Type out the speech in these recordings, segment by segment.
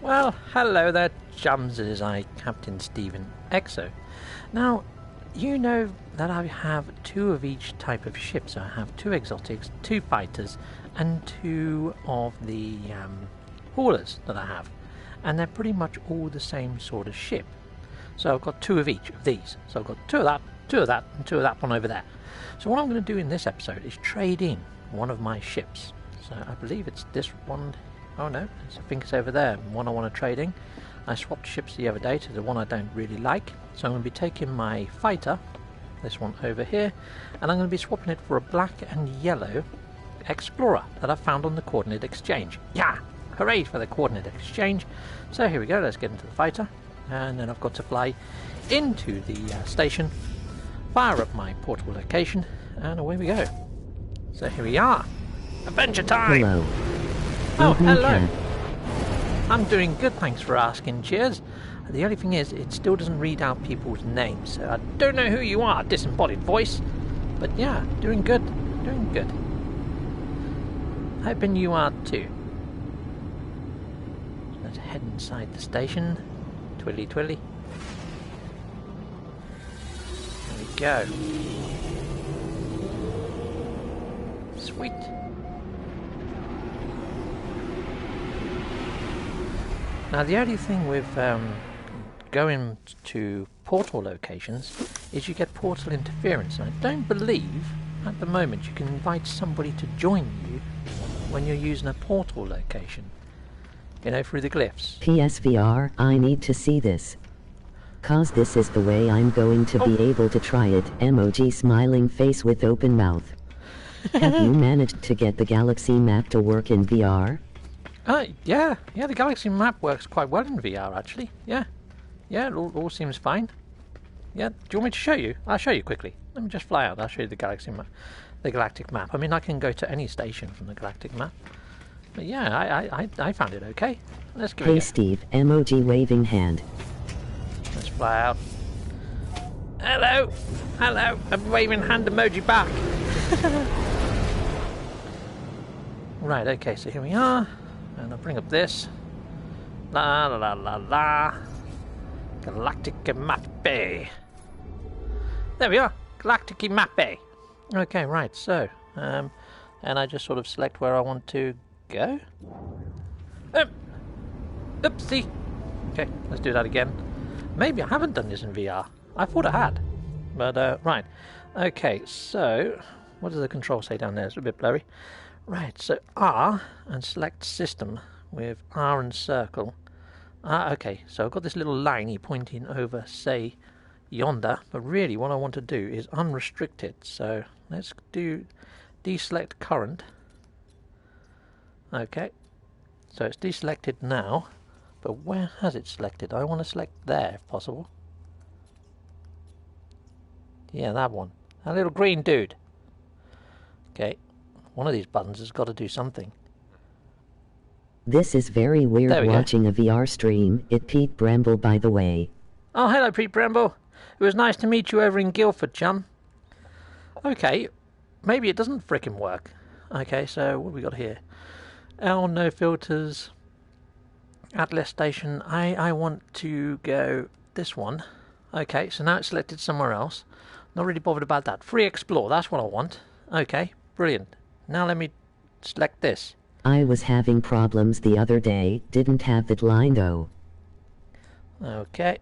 Well, hello there, chums. It is I, Captain Steven Exo. Now, you know that I have two of each type of ship. So I have two exotics, two fighters, and two of the haulers that I have. And they're pretty much all the same sort of ship. So I've got two of each of these. So I've got two of that, and two of that one over there. So what I'm going to do in this episode is trade in one of my ships. So I believe it's this one. Oh no, I think it's over there, one I want to trade in. I swapped ships the other day to the one I don't really like. So I'm going to be taking my fighter, this one over here, and I'm going to be swapping it for a black and yellow Explorer that I found on the Coordinate Exchange. Yeah! Hooray for the Coordinate Exchange. So here we go, let's get into the fighter. And then I've got to fly into the station, fire up my portable location, and away we go. So here we are. Adventure time! Hello. Oh, hello. I'm doing good, thanks for asking. Cheers. The only thing is, it still doesn't read out people's names, so I don't know who you are, disembodied voice. But yeah, doing good. Doing good. Hoping you are too. So let's head inside the station. Twilly twilly. There we go. Sweet. Now the only thing with going to portal locations is you get portal interference. And I don't believe at the moment you can invite somebody to join you when you're using a portal location. You know, through the glyphs. PSVR, I need to see this. Cause this is the way I'm going to be able to try it. Emoji smiling face with open mouth. Have you managed to get the galaxy map to work in VR? Yeah, the galaxy map works quite well in VR actually. Yeah, it all seems fine. Yeah, do you want me to show you? I'll show you quickly. Let me just fly out, I'll show you the galaxy map. The galactic map. I mean, I can go to any station from the galactic map. But yeah, I found it okay. Let's give it a go. Hey Steve, emoji waving hand. Let's fly out. Hello! Hello! I'm waving hand emoji back. Right, okay, so here we are. And I'll bring up this. La la la la la. Galactic Mappe. There we are. Galactic Mappe. Okay, right, so. And I just sort of select where I want to go. Oopsie. Okay, let's do that again. Maybe I haven't done this in VR. I thought I had. But, right. Okay, so. What does the control say down there? It's a bit blurry. Right, so R and select system with R and circle. Okay, so I've got this little liney pointing over, say, yonder, but really what I want to do is unrestrict it. So let's do deselect current. Okay, so it's deselected now, but where has it selected? I want to select there if possible. Yeah, that one. That little green dude. Okay. One of these buttons has got to do something. This is very weird watching a VR stream. It Pete Bramble, by the way. Oh, hello, Pete Bramble. It was nice to meet you over in Guildford, chum. Okay, maybe it doesn't frickin' work. Okay, so what have we got here? L, no filters. Atlas station. I want to go this one. Okay, so now it's selected somewhere else. Not really bothered about that. Free explore, that's what I want. Okay, brilliant. Now let me select this. I was having problems the other day, didn't have it lined though. Okay.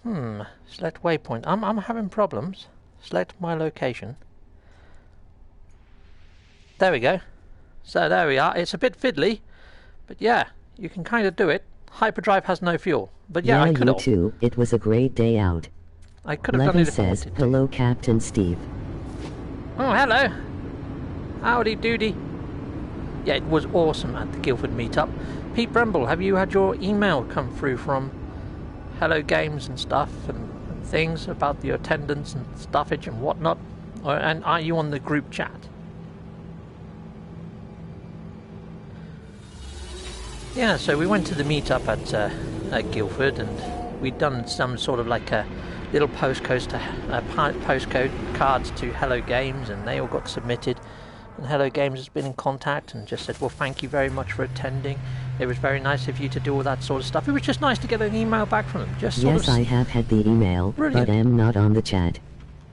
Select waypoint. I'm having problems. Select my location. There we go. So there we are. It's a bit fiddly, but yeah, you can kind of do it. Hyperdrive has no fuel, but yeah, I could have. You too. It was a great day out. I could have done it if I wanted to. Hello, Captain Steve. Oh, hello. Howdy doody. Yeah, it was awesome at the Guildford meetup. Pete Bramble, have you had your email come through from Hello Games and stuff and things about your attendance and stuffage and whatnot? And are you on the group chat? Yeah, so we went to the meetup at Guildford, and we'd done some sort of like a little postcode cards to Hello Games, and they all got submitted. and Hello Games has been in contact and just said, well, thank you very much for attending. It was very nice of you to do all that sort of stuff. It was just nice to get an email back from them. Just sort yes, I have had the email, Brilliant. but am not on the chat.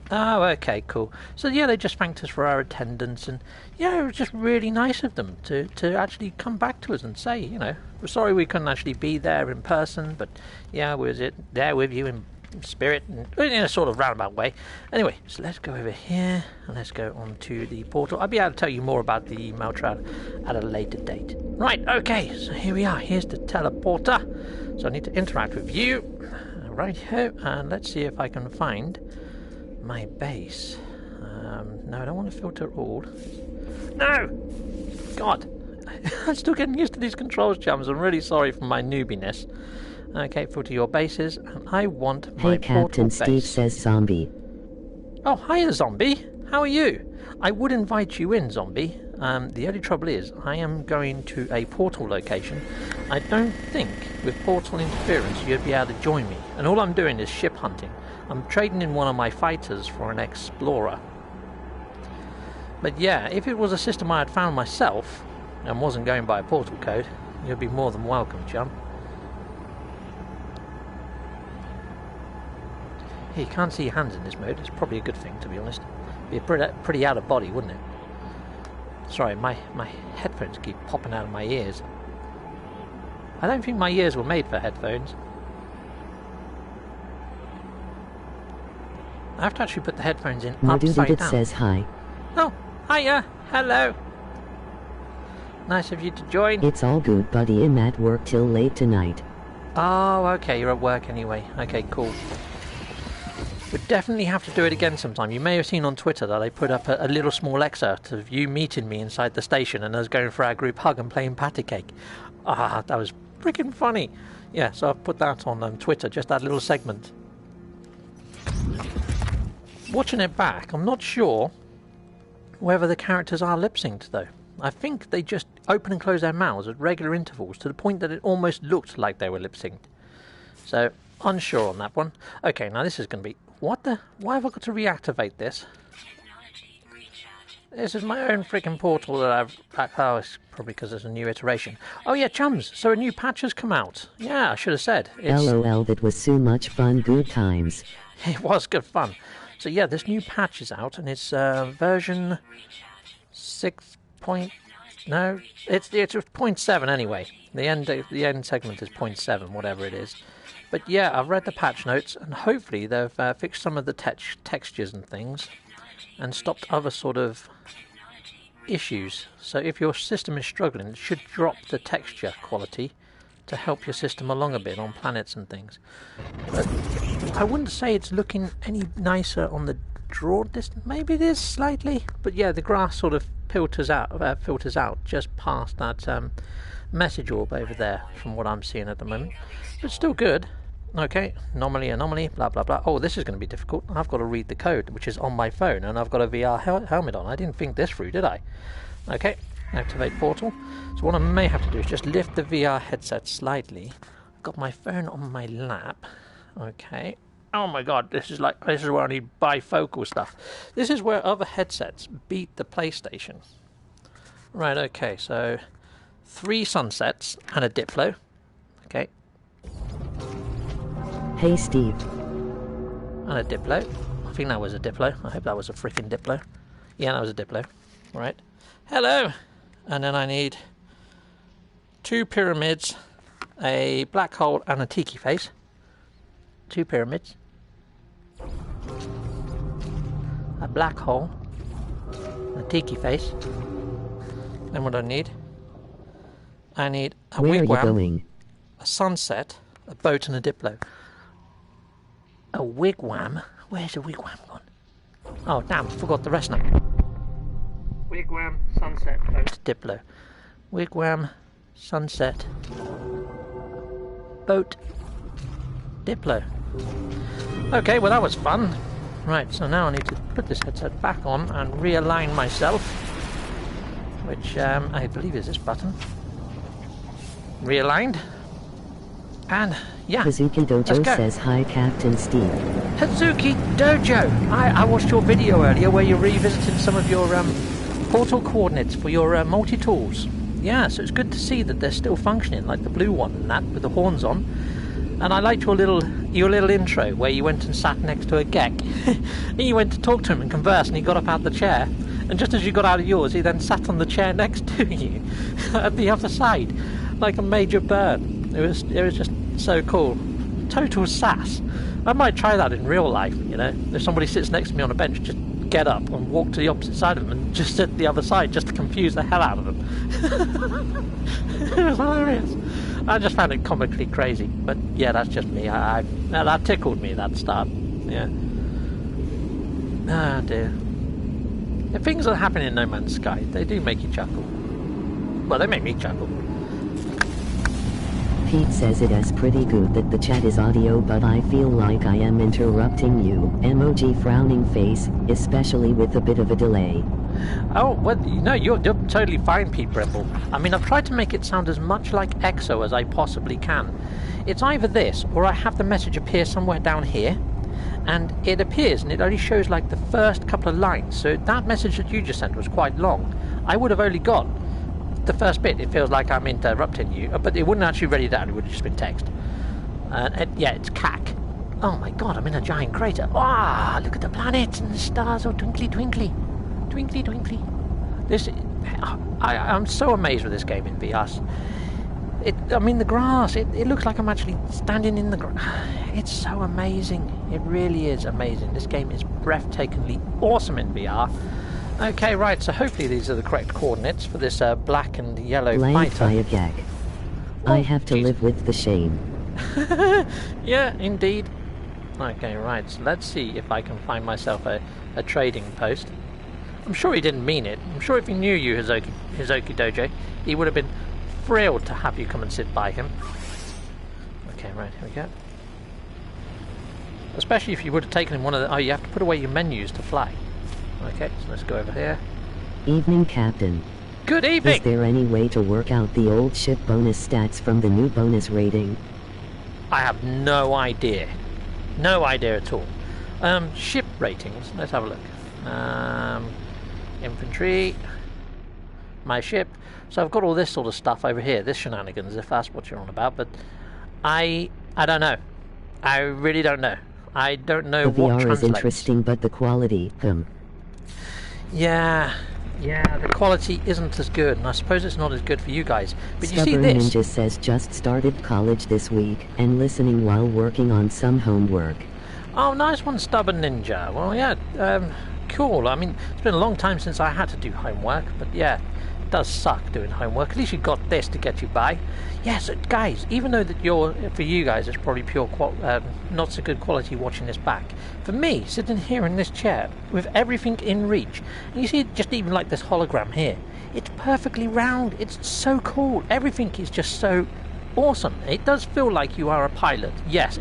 Oh, okay, cool. So yeah, they just thanked us for our attendance, and yeah, it was just really nice of them to actually come back to us and say, you know, we're sorry we couldn't actually be there in person, but yeah, we was there with you in spirit and in a sort of roundabout way. Anyway, so let's go over here and let's go on to the portal. I'll be able to tell you more about the email trail at a later date. Right, okay, so here we are. Here's the teleporter. So I need to interact with you right here, and let's see if I can find my base. No, I don't want to filter all. No! God! I'm still getting used to these controls, chums. I'm really sorry for my newbiness. Okay, filter your bases, and I want my Hey, Captain portal Steve base. says zombie. Oh, hiya, zombie. How are you? I would invite you in, zombie. The only trouble is, I am going to a portal location. I don't think, with portal interference, you'd be able to join me. And all I'm doing is ship hunting. I'm trading in one of my fighters for an explorer. But yeah, if it was a system I had found myself, and wasn't going by a portal code, you'd be more than welcome, chum. Hey, you can't see your hands in this mode. It's probably a good thing, to be honest. Be pretty out of body, wouldn't it? Sorry, my headphones keep popping out of my ears. I don't think my ears were made for headphones. I have to actually put the headphones in upside down. Says hi. Oh, hiya, hello. Nice of you to join. It's all good, buddy. I'm at work till late tonight. Oh, okay, you're at work anyway. Okay, cool. We definitely have to do it again sometime. You may have seen on Twitter that I put up a little small excerpt of you meeting me inside the station and us going for our group hug and playing patty cake. Ah, that was freaking funny. Yeah, so I've put that on Twitter, just that little segment. Watching it back, I'm not sure whether the characters are lip-synced though. I think they just open and close their mouths at regular intervals to the point that it almost looked like they were lip-synced. So, unsure on that one. Okay, now this is going to be... What the... Why have I got to reactivate this? This is my own freaking portal that I've... Oh, it's probably because there's a new iteration. Oh yeah, chums, so a new patch has come out. Yeah, I should have said. LOL, that was so much fun, good times. It was good fun. So yeah, this new patch is out, and it's version 6. No, it's 0.7 anyway. The end segment is 0.7, whatever it is. But yeah, I've read the patch notes, and hopefully they've fixed some of the textures and things, and stopped other sort of issues. So if your system is struggling, it should drop the texture quality to help your system along a bit on planets and things. But I wouldn't say it's looking any nicer on the draw distance. Maybe it is slightly, but yeah, the grass sort of filters out just past that message orb over there from what I'm seeing at the moment. But still good. Okay, anomaly, blah blah blah. Oh, this is going to be difficult. I've got to read the code, which is on my phone, and I've got a VR helmet on. I didn't think this through, did I? Okay, activate portal. So what I may have to do is just lift the VR headset slightly. I've got my phone on my lap. Okay. Oh my god, this is where I need bifocal stuff. This is where other headsets beat the PlayStation. Right, okay, so 3 sunsets and a Diplo. Okay. Hey Steve. And a Diplo. I think that was a Diplo. I hope that was a freaking Diplo. Yeah, that was a Diplo. Right. Hello! And then I need 2 pyramids, a black hole and a tiki face. 2 pyramids. A black hole. A tiki face. Then what do I need? I need a Where wigwam, are you going? a sunset, a boat and a Diplo. A wigwam? Where's a wigwam gone? Oh damn, forgot the rest now. Wigwam, sunset, boat, Diplo. Wigwam, sunset, boat, Diplo. Okay, well that was fun. Right, so now I need to put this headset back on and realign myself, which I believe is this button. Realigned. And yeah, Hazuki Dojo says hi, Captain Steve. Hazuki Dojo! I watched your video earlier where you revisited some of your portal coordinates for your multi-tools. Yeah, so it's good to see that they're still functioning, like the blue one and that, with the horns on. And I liked your little intro where you went and sat next to a geck. And you went to talk to him and converse, and he got up out of the chair. And just as you got out of yours, he then sat on the chair next to you at the other side, like a major bird. It was just so cool. Total sass. I might try that in real life, you know. If somebody sits next to me on a bench, just get up and walk to the opposite side of them and just sit the other side just to confuse the hell out of them. It was hilarious. I just found it comically crazy. But yeah, that's just me. That tickled me, that start. Yeah. Ah, dear. The things that happen in No Man's Sky, they do make you chuckle. Well, they make me chuckle. Pete says it is pretty good that the chat is audio, but I feel like I am interrupting you. Emoji frowning face, especially with a bit of a delay. Oh, well, you know, you're totally fine, Pete Brimble. I mean, I've tried to make it sound as much like EXO as I possibly can. It's either this, or I have the message appear somewhere down here, and it appears, and it only shows like the first couple of lines. So that message that you just sent was quite long. I would have only got the first bit. It feels like I'm interrupting you, but it wouldn't actually read it out. It would have just been text. Yeah, it's CAC. Oh my god, I'm in a giant crater. Ah, look at the planets and the stars all twinkly twinkly. Twinkly twinkly. I'm so amazed with this game in VR. I mean, the grass, it looks like I'm actually standing in the grass. It's so amazing. It really is amazing. This game is breathtakingly awesome in VR. Okay, right, so hopefully these are the correct coordinates for this black and yellow fighter. I have to live with the shame. Yeah, indeed. Okay, right, so let's see if I can find myself a trading post. I'm sure he didn't mean it. I'm sure if he knew you, Hizoki Dojo, he would have been thrilled to have you come and sit by him. Okay, right, here we go. Especially if you would have taken him one of the... Oh, you have to put away your menus to fly. Okay, so let's go over here. Evening, Captain. Good evening! Is there any way to work out the old ship bonus stats from the new bonus rating? I have no idea. No idea at all. Ship ratings, let's have a look. Infantry. My ship. So I've got all this sort of stuff over here, this shenanigans, if that's what you're on about, but I don't know. I really don't know. I don't know the what VR translates. is interesting, but the quality, Yeah, the quality isn't as good, and I suppose it's not as good for you guys. But Stubborn you see this? Ninja says just started college this week, and listening while working on some homework. Oh, nice one, Stubborn Ninja. Well, yeah, cool. I mean, it's been a long time since I had to do homework, but yeah, it does suck doing homework. At least you got this to get you by. Yeah, so guys, even though that for you guys, it's probably pure, not so good quality watching this back. For me, sitting here in this chair with everything in reach, and you see just even like this hologram here, it's perfectly round. It's so cool. Everything is just so awesome. It does feel like you are a pilot. Yes,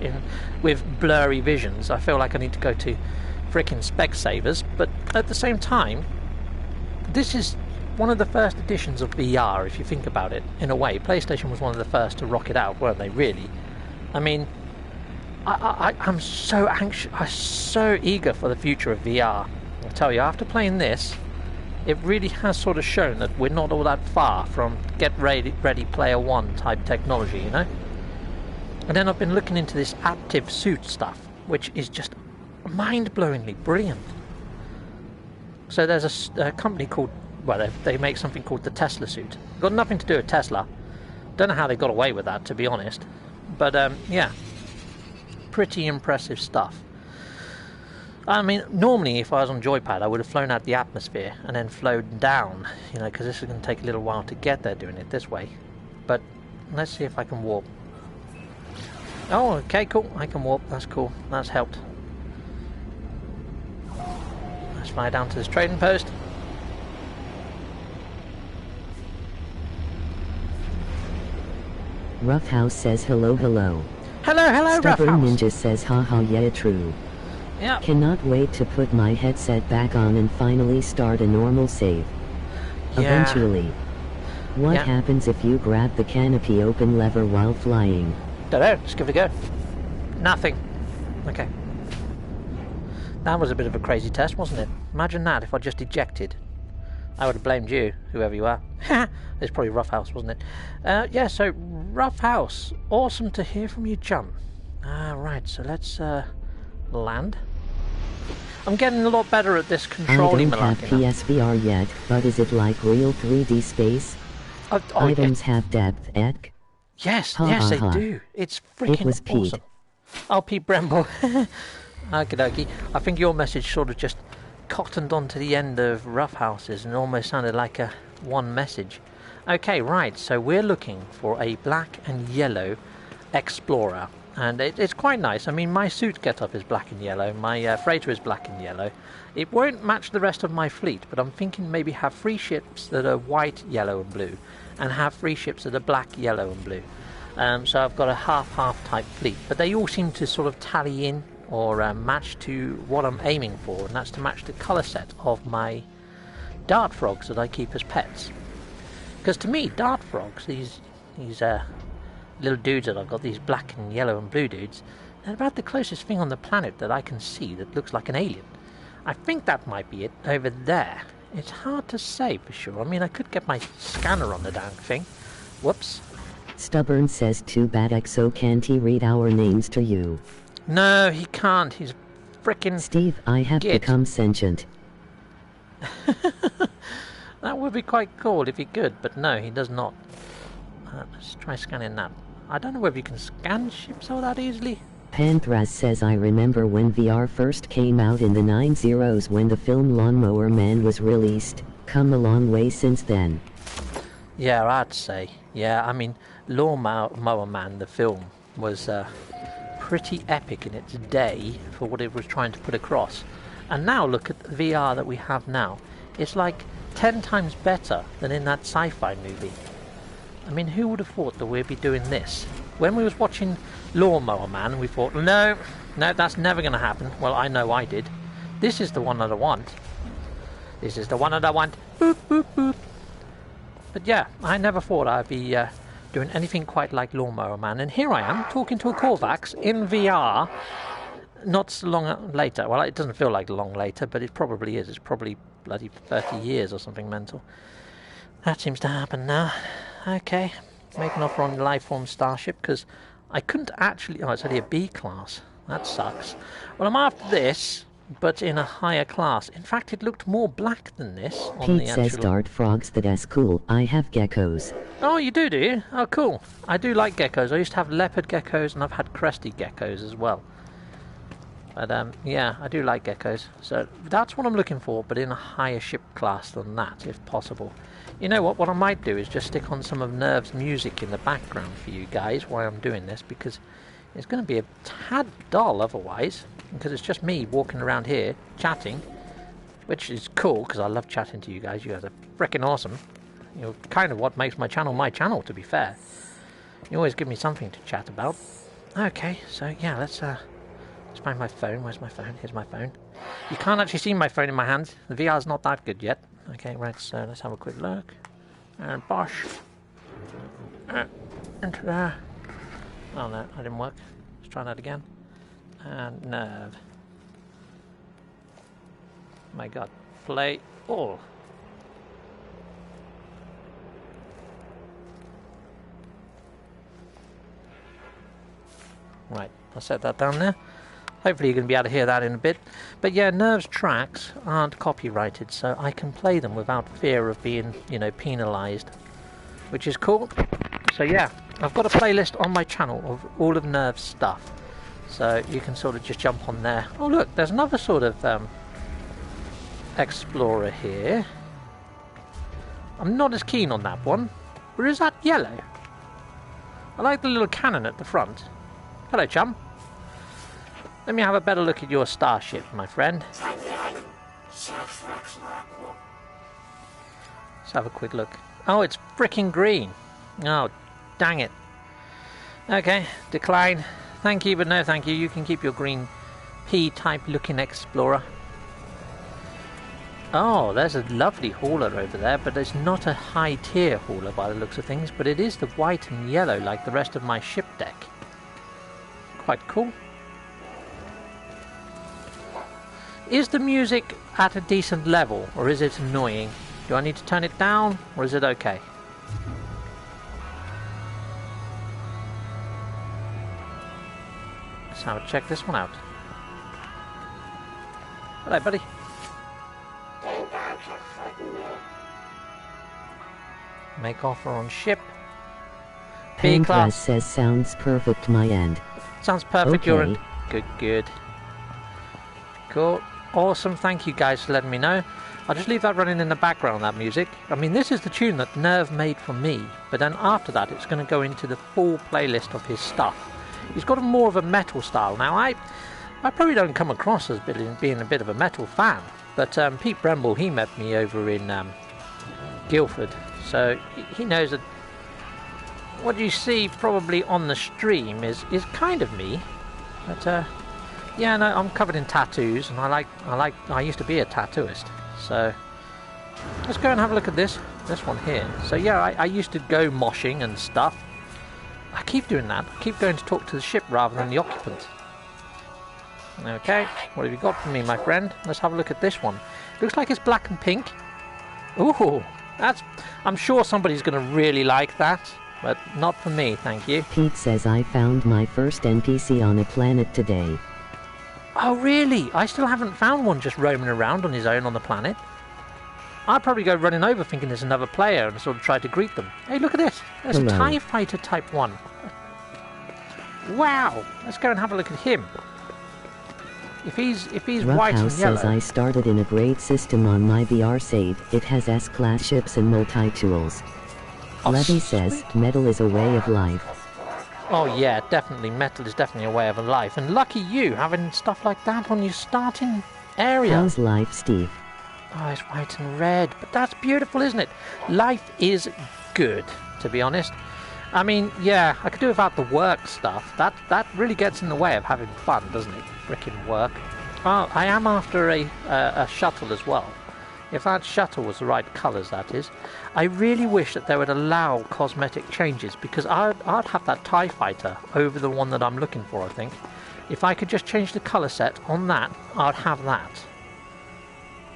with blurry visions. I feel like I need to go to frickin' Specsavers, but at the same time, this is one of the first editions of VR, if you think about it, in a way. PlayStation was one of the first to rock it out, weren't they, really? I mean, I'm so anxious, I'm so eager for the future of VR. I'll tell you, after playing this, it really has sort of shown that we're not all that far from Get Ready Player One type technology, you know? And then I've been looking into this active suit stuff, which is just mind-blowingly brilliant. So there's a company called... Well, they make something called the Tesla suit. Got nothing to do with Tesla. Don't know how they got away with that, to be honest. But, yeah. Pretty impressive stuff. I mean, normally if I was on Joypad, I would have flown out the atmosphere and then flown down, you know, because this is going to take a little while to get there doing it this way. But let's see if I can warp. Oh, okay, cool. I can warp. That's cool. That's helped. Let's fly down to this trading post. Roughhouse says hello. Hello, Roughhouse. Stubborn Ninja says haha, yeah, true. Yeah. Cannot wait to put my headset back on and finally start a normal save. Yeah. Eventually. What happens if you grab the canopy open lever while flying? Don't know, just give it a go. Nothing. Okay. That was a bit of a crazy test, wasn't it? Imagine that if I just ejected. I would have blamed you, whoever you are. It's probably Rough House, wasn't it? Yeah, so Rough House. Awesome to hear from you, Chum. Right, so let's land. I'm getting a lot better at this controlling I don't have PSVR yet, but is it like real 3D space? Items have depth, Ek? Yes, yes, they do. It's freaking awesome. Oh, Pete Bremble. Okie dokie. I think your message sort of just cottoned onto the end of Rough Houses and almost sounded like a one message. Okay, right, so we're looking for a black and yellow Explorer. And it's quite nice. I mean, my suit get-up is black and yellow. My freighter is black and yellow. It won't match the rest of my fleet, but I'm thinking maybe have 3 ships that are white, yellow and blue, and have 3 ships that are black, yellow and blue. So I've got a half-half type fleet, but they all seem to sort of tally in or match to what I'm aiming for, and that's to match the colour set of my dart frogs that I keep as pets. Because to me, dart frogs, these little dudes that I've got, these black and yellow and blue dudes, they're about the closest thing on the planet that I can see that looks like an alien. I think that might be it over there. It's hard to say for sure. I mean, I could get my scanner on the damn thing. Whoops. Stubborn says, too bad Exo can't he read our names to you. No, he can't. He's frickin' Steve, I have become sentient. That would be quite cool if he could, but no, he does not. Let's try scanning that. I don't know whether you can scan ships all that easily. Panthras says, I remember when VR first came out in the 90s when the film Lawnmower Man was released. Come a long way since then. Yeah, I'd say. Yeah, I mean, Lawnmower Man, the film, was pretty epic in its day for what it was trying to put across. And now look at the VR that we have now. It's like 10 times better than in that sci-fi movie. I mean, who would have thought that we'd be doing this? When we was watching Lawnmower Man, we thought, no, that's never going to happen. Well, I know I did. This is the one that I want. This is the one that I want. Boop, boop, boop. But yeah, I never thought I'd be doing anything quite like Lawnmower Man. And here I am, talking to a Corvax in VR. Not so long later. Well, it doesn't feel like long later, but it probably is. It's probably bloody 30 years or something mental. That seems to happen now. Okay, make an offer on the Lifeform Starship, because I couldn't actually... Oh, it's only a B class. That sucks. Well, I'm after this, but in a higher class. In fact, it looked more black than this on Pete the actual... says, dart frogs, that's cool. I have geckos. Oh, you do you? Oh, cool. I do like geckos. I used to have leopard geckos, and I've had crested geckos as well. But, yeah, I do like geckos. So that's what I'm looking for, but in a higher ship class than that, if possible. You know what I might do is just stick on some of Nerve's music in the background for you guys while I'm doing this, because it's going to be a tad dull otherwise, because it's just me walking around here chatting, which is cool, because I love chatting to you guys. You guys are freaking awesome. You're kind of what makes my channel, to be fair. You always give me something to chat about. Okay, so yeah, let's find my phone. Where's my phone? Here's my phone. You can't actually see my phone in my hand. The VR's not that good yet. Okay, right, so let's have a quick look. And bosh. Into there. Oh no, that didn't work. Let's try that again. And Nerve. My god. Play all. Right, I'll set that down there. Hopefully you're going to be able to hear that in a bit. But yeah, Nerve's tracks aren't copyrighted, so I can play them without fear of being, you know, penalised, which is cool. So yeah, I've got a playlist on my channel of all of Nerve's stuff, so you can sort of just jump on there. Oh look, there's another sort of Explorer here. I'm not as keen on that one. Or is that yellow? I like the little cannon at the front. Hello, chum. Let me have a better look at your starship, my friend. Let's have a quick look. Oh, it's frickin' green. Oh, dang it. Okay, decline. Thank you, but no thank you. You can keep your green P-type looking Explorer. Oh, there's a lovely hauler over there, but it's not a high-tier hauler by the looks of things, but it is the white and yellow like the rest of my ship deck. Quite cool. Is the music at a decent level, or is it annoying? Do I need to turn it down, or is it okay? Let's have a check this one out. Hello, buddy. Make offer on ship. B Pancras class. says sounds perfect my end. Sounds perfect, Okay. you're in. Good. Cool. Awesome, thank you guys for letting me know. I'll just leave that running in the background, that music. I mean, this is the tune that Nerve made for me, but then after that it's going to go into the full playlist of his stuff. He's got more of a metal style. Now, I probably don't come across as being a bit of a metal fan, but Pete Bremble, he met me over in Guildford, so he knows that what you see probably on the stream is kind of me. But yeah, no, I'm covered in tattoos, and I used to be a tattooist. So let's go and have a look at this one here. So yeah, I used to go moshing and stuff. I keep doing that. I keep going to talk to the ship rather than the occupant. Okay, what have you got for me, my friend? Let's have a look at this one. Looks like it's black and pink. Ooh, I'm sure somebody's going to really like that, but not for me, thank you. Pete says I found my first NPC on a planet today. Oh really? I still haven't found one just roaming around on his own on the planet. I'd probably go running over thinking there's another player and sort of try to greet them. Hey, look at this. There's Hello. a TIE Fighter Type 1. Wow. Let's go and have a look at him. If he's white and Roughhouse yellow... says I started in a great system on my VR save. It has S-class ships and multi-tools. Oh, Levy says sweet. metal is a way of life. Oh yeah, definitely. Metal is definitely a way of a life. And lucky you, having stuff like that on your starting area. How's life, Steve? Oh, it's white and red. But that's beautiful, isn't it? Life is good, to be honest. I mean, yeah, I could do without the work stuff. That really gets in the way of having fun, doesn't it? Frickin' work. Oh, I am after a shuttle as well. If that shuttle was the right colours, that is. I really wish that they would allow cosmetic changes, because I'd have that TIE Fighter over the one that I'm looking for, I think. If I could just change the colour set on that, I'd have that.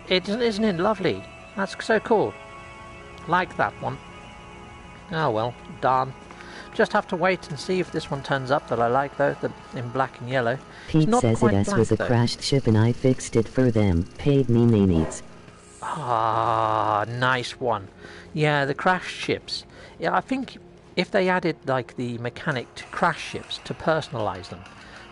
Isn't it lovely? That's so cool. Like that one. Oh well, darn. Just have to wait and see if this one turns up that I like, though, in black and yellow. Pete says it was a crashed ship and I fixed it for them. Paid me needs. Ah, nice one. Yeah, the crash ships. Yeah, I think if they added like the mechanic to crash ships to personalise them,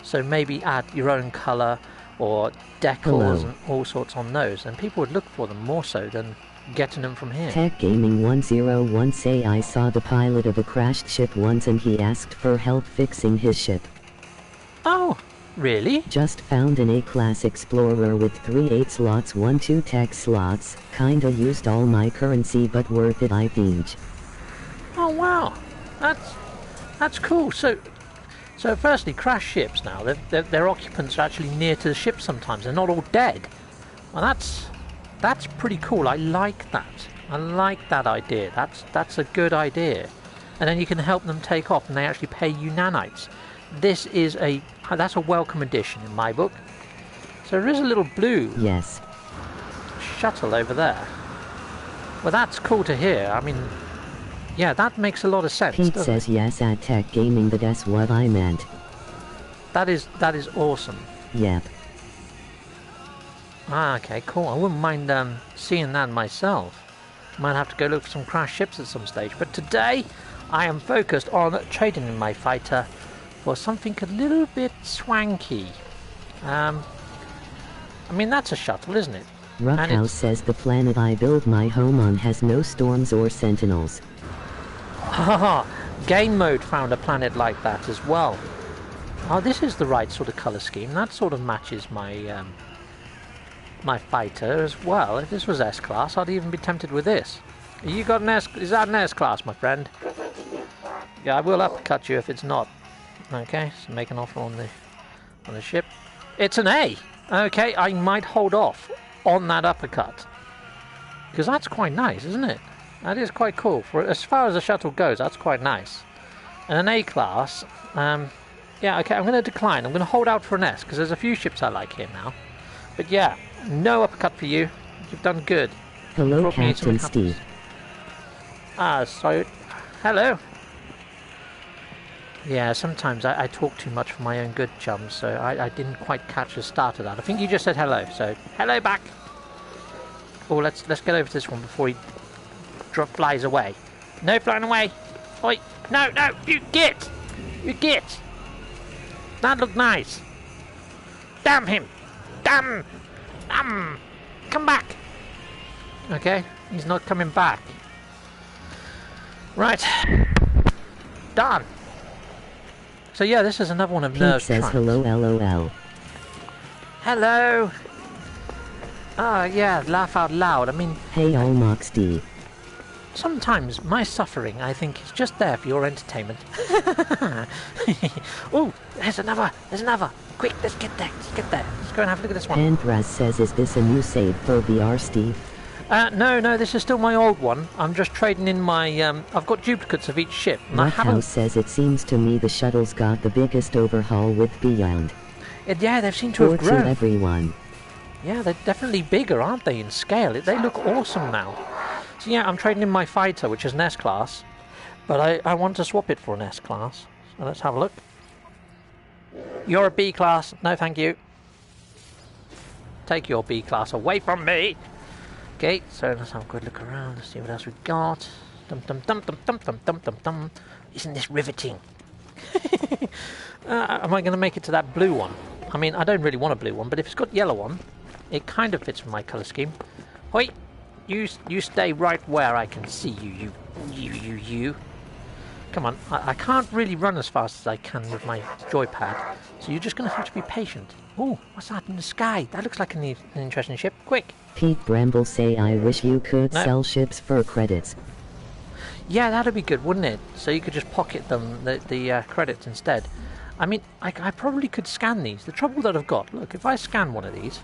so maybe add your own colour or decors and all sorts on those, and people would look for them more so than getting them from here. Tech Gaming 101 say I saw the pilot of a crashed ship once and he asked for help fixing his ship. Oh, really? Just found an A-class Explorer with 3 8 slots, 1 2 tech slots. Kinda used all my currency but worth it I think. Oh wow, that's cool. So firstly, crash ships now, their occupants are actually near to the ship sometimes. They're not all dead. Well, that's pretty cool. I like that. I like that idea. That's a good idea. And then you can help them take off, and they actually pay you nanites. That's a welcome addition in my book. So there is a little blue shuttle over there. Well, that's cool to hear. I mean, yeah, that makes a lot of sense. Pete says yes at Tech Gaming, that's what I meant. That is awesome. Yep. Ah, okay, cool. I wouldn't mind seeing that myself. Might have to go look for some crash ships at some stage. But today, I am focused on trading in my fighter for something a little bit swanky. I mean, that's a shuttle, isn't it? Roughhouse says the planet I build my home on has no storms or sentinels. Haha, game mode found a planet like that as well. Oh, this is the right sort of colour scheme. That sort of matches my my fighter as well. If this was S-class, I'd even be tempted with this. You got an S? Is that an S-class, my friend? Yeah, I will uppercut you if it's not. Okay, so make an offer on the ship. It's an A. Okay, I might hold off on that uppercut, because that's quite nice, isn't it? That is quite cool. For as far as the shuttle goes, that's quite nice. And an A-class, yeah, okay, I'm going to decline. I'm going to hold out for an S, because there's a few ships I like here now. But yeah, no uppercut for you. You've done good. Hello, Drop me some Captain Steve. So... Hello. Yeah, sometimes I talk too much for my own good, Chums, so I didn't quite catch the start of that. I think you just said hello, so hello back. Oh, let's get over to this one before he flies away. No flying away. Oi, no, you get. That looked nice. Damn him. Damn. Come back. Okay, he's not coming back. Right. Done. So yeah, this is another one of Pete Nerve's says triumphs. hello, LOL. Hello. Yeah, laugh out loud. I mean, Hey, all Mox D. sometimes my suffering, I think, is just there for your entertainment. Oh, there's another. Quick, let's get there. Let's go and have a look at this one. Panthras says, is this a new save for VR, Steve? No, this is still my old one. I'm just trading in my, I've got duplicates of each ship. And I haven't... House says, it seems to me the shuttle's got the biggest overhaul with Beyond. Yeah, they seem to have Fortune grown. everyone. Yeah, they're definitely bigger, aren't they, in scale? They look awesome now. So yeah, I'm trading in my fighter, which is an S-Class. But I want to swap it for an S-Class. So let's have a look. You're a B-Class. No, thank you. Take your B-Class away from me. Okay, so let's have a good look around. Let's see what else we've got. Isn't this riveting? Am I going to make it to that blue one? I mean, I don't really want a blue one, but if it's got yellow on, it kind of fits with my colour scheme. Hoi! You stay right where I can see you. You. Come on, I can't really run as fast as I can with my joypad, so you're just going to have to be patient. Oh, what's that in the sky? That looks like an interesting ship. Quick! Pete Bramble say, I wish you could sell ships for credits. Yeah, that'd be good, wouldn't it? So you could just pocket them, the credits instead. I mean, I probably could scan these. The trouble that I've got, look, if I scan one of these,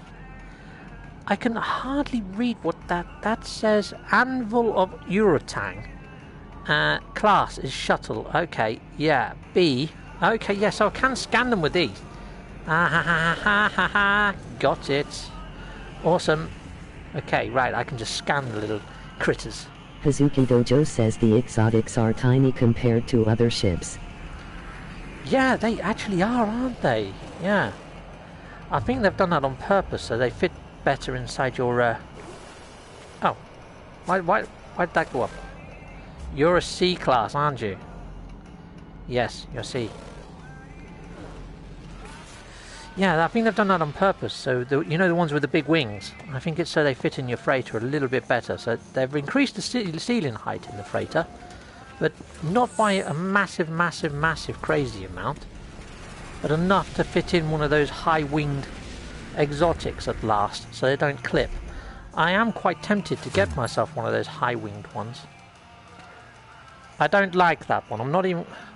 I can hardly read what that says. Anvil of Eurotang. Class is shuttle. Okay, yeah. B. Okay, yeah, so I can scan them with these. Got it. Awesome. Okay, right, I can just scan the little critters. Hazuki Dojo says the exotics are tiny compared to other ships. Yeah, they actually are, aren't they? Yeah. I think they've done that on purpose, so they fit better inside your, Oh. Why did that go up? You're a C-Class, aren't you? Yes, you're C. Yeah, I think they've done that on purpose, so you know the ones with the big wings? I think it's so they fit in your freighter a little bit better. So they've increased the ceiling height in the freighter, but not by a massive crazy amount, but enough to fit in one of those high-winged exotics at last, so they don't clip. I am quite tempted to get myself one of those high-winged ones. I don't like that one. I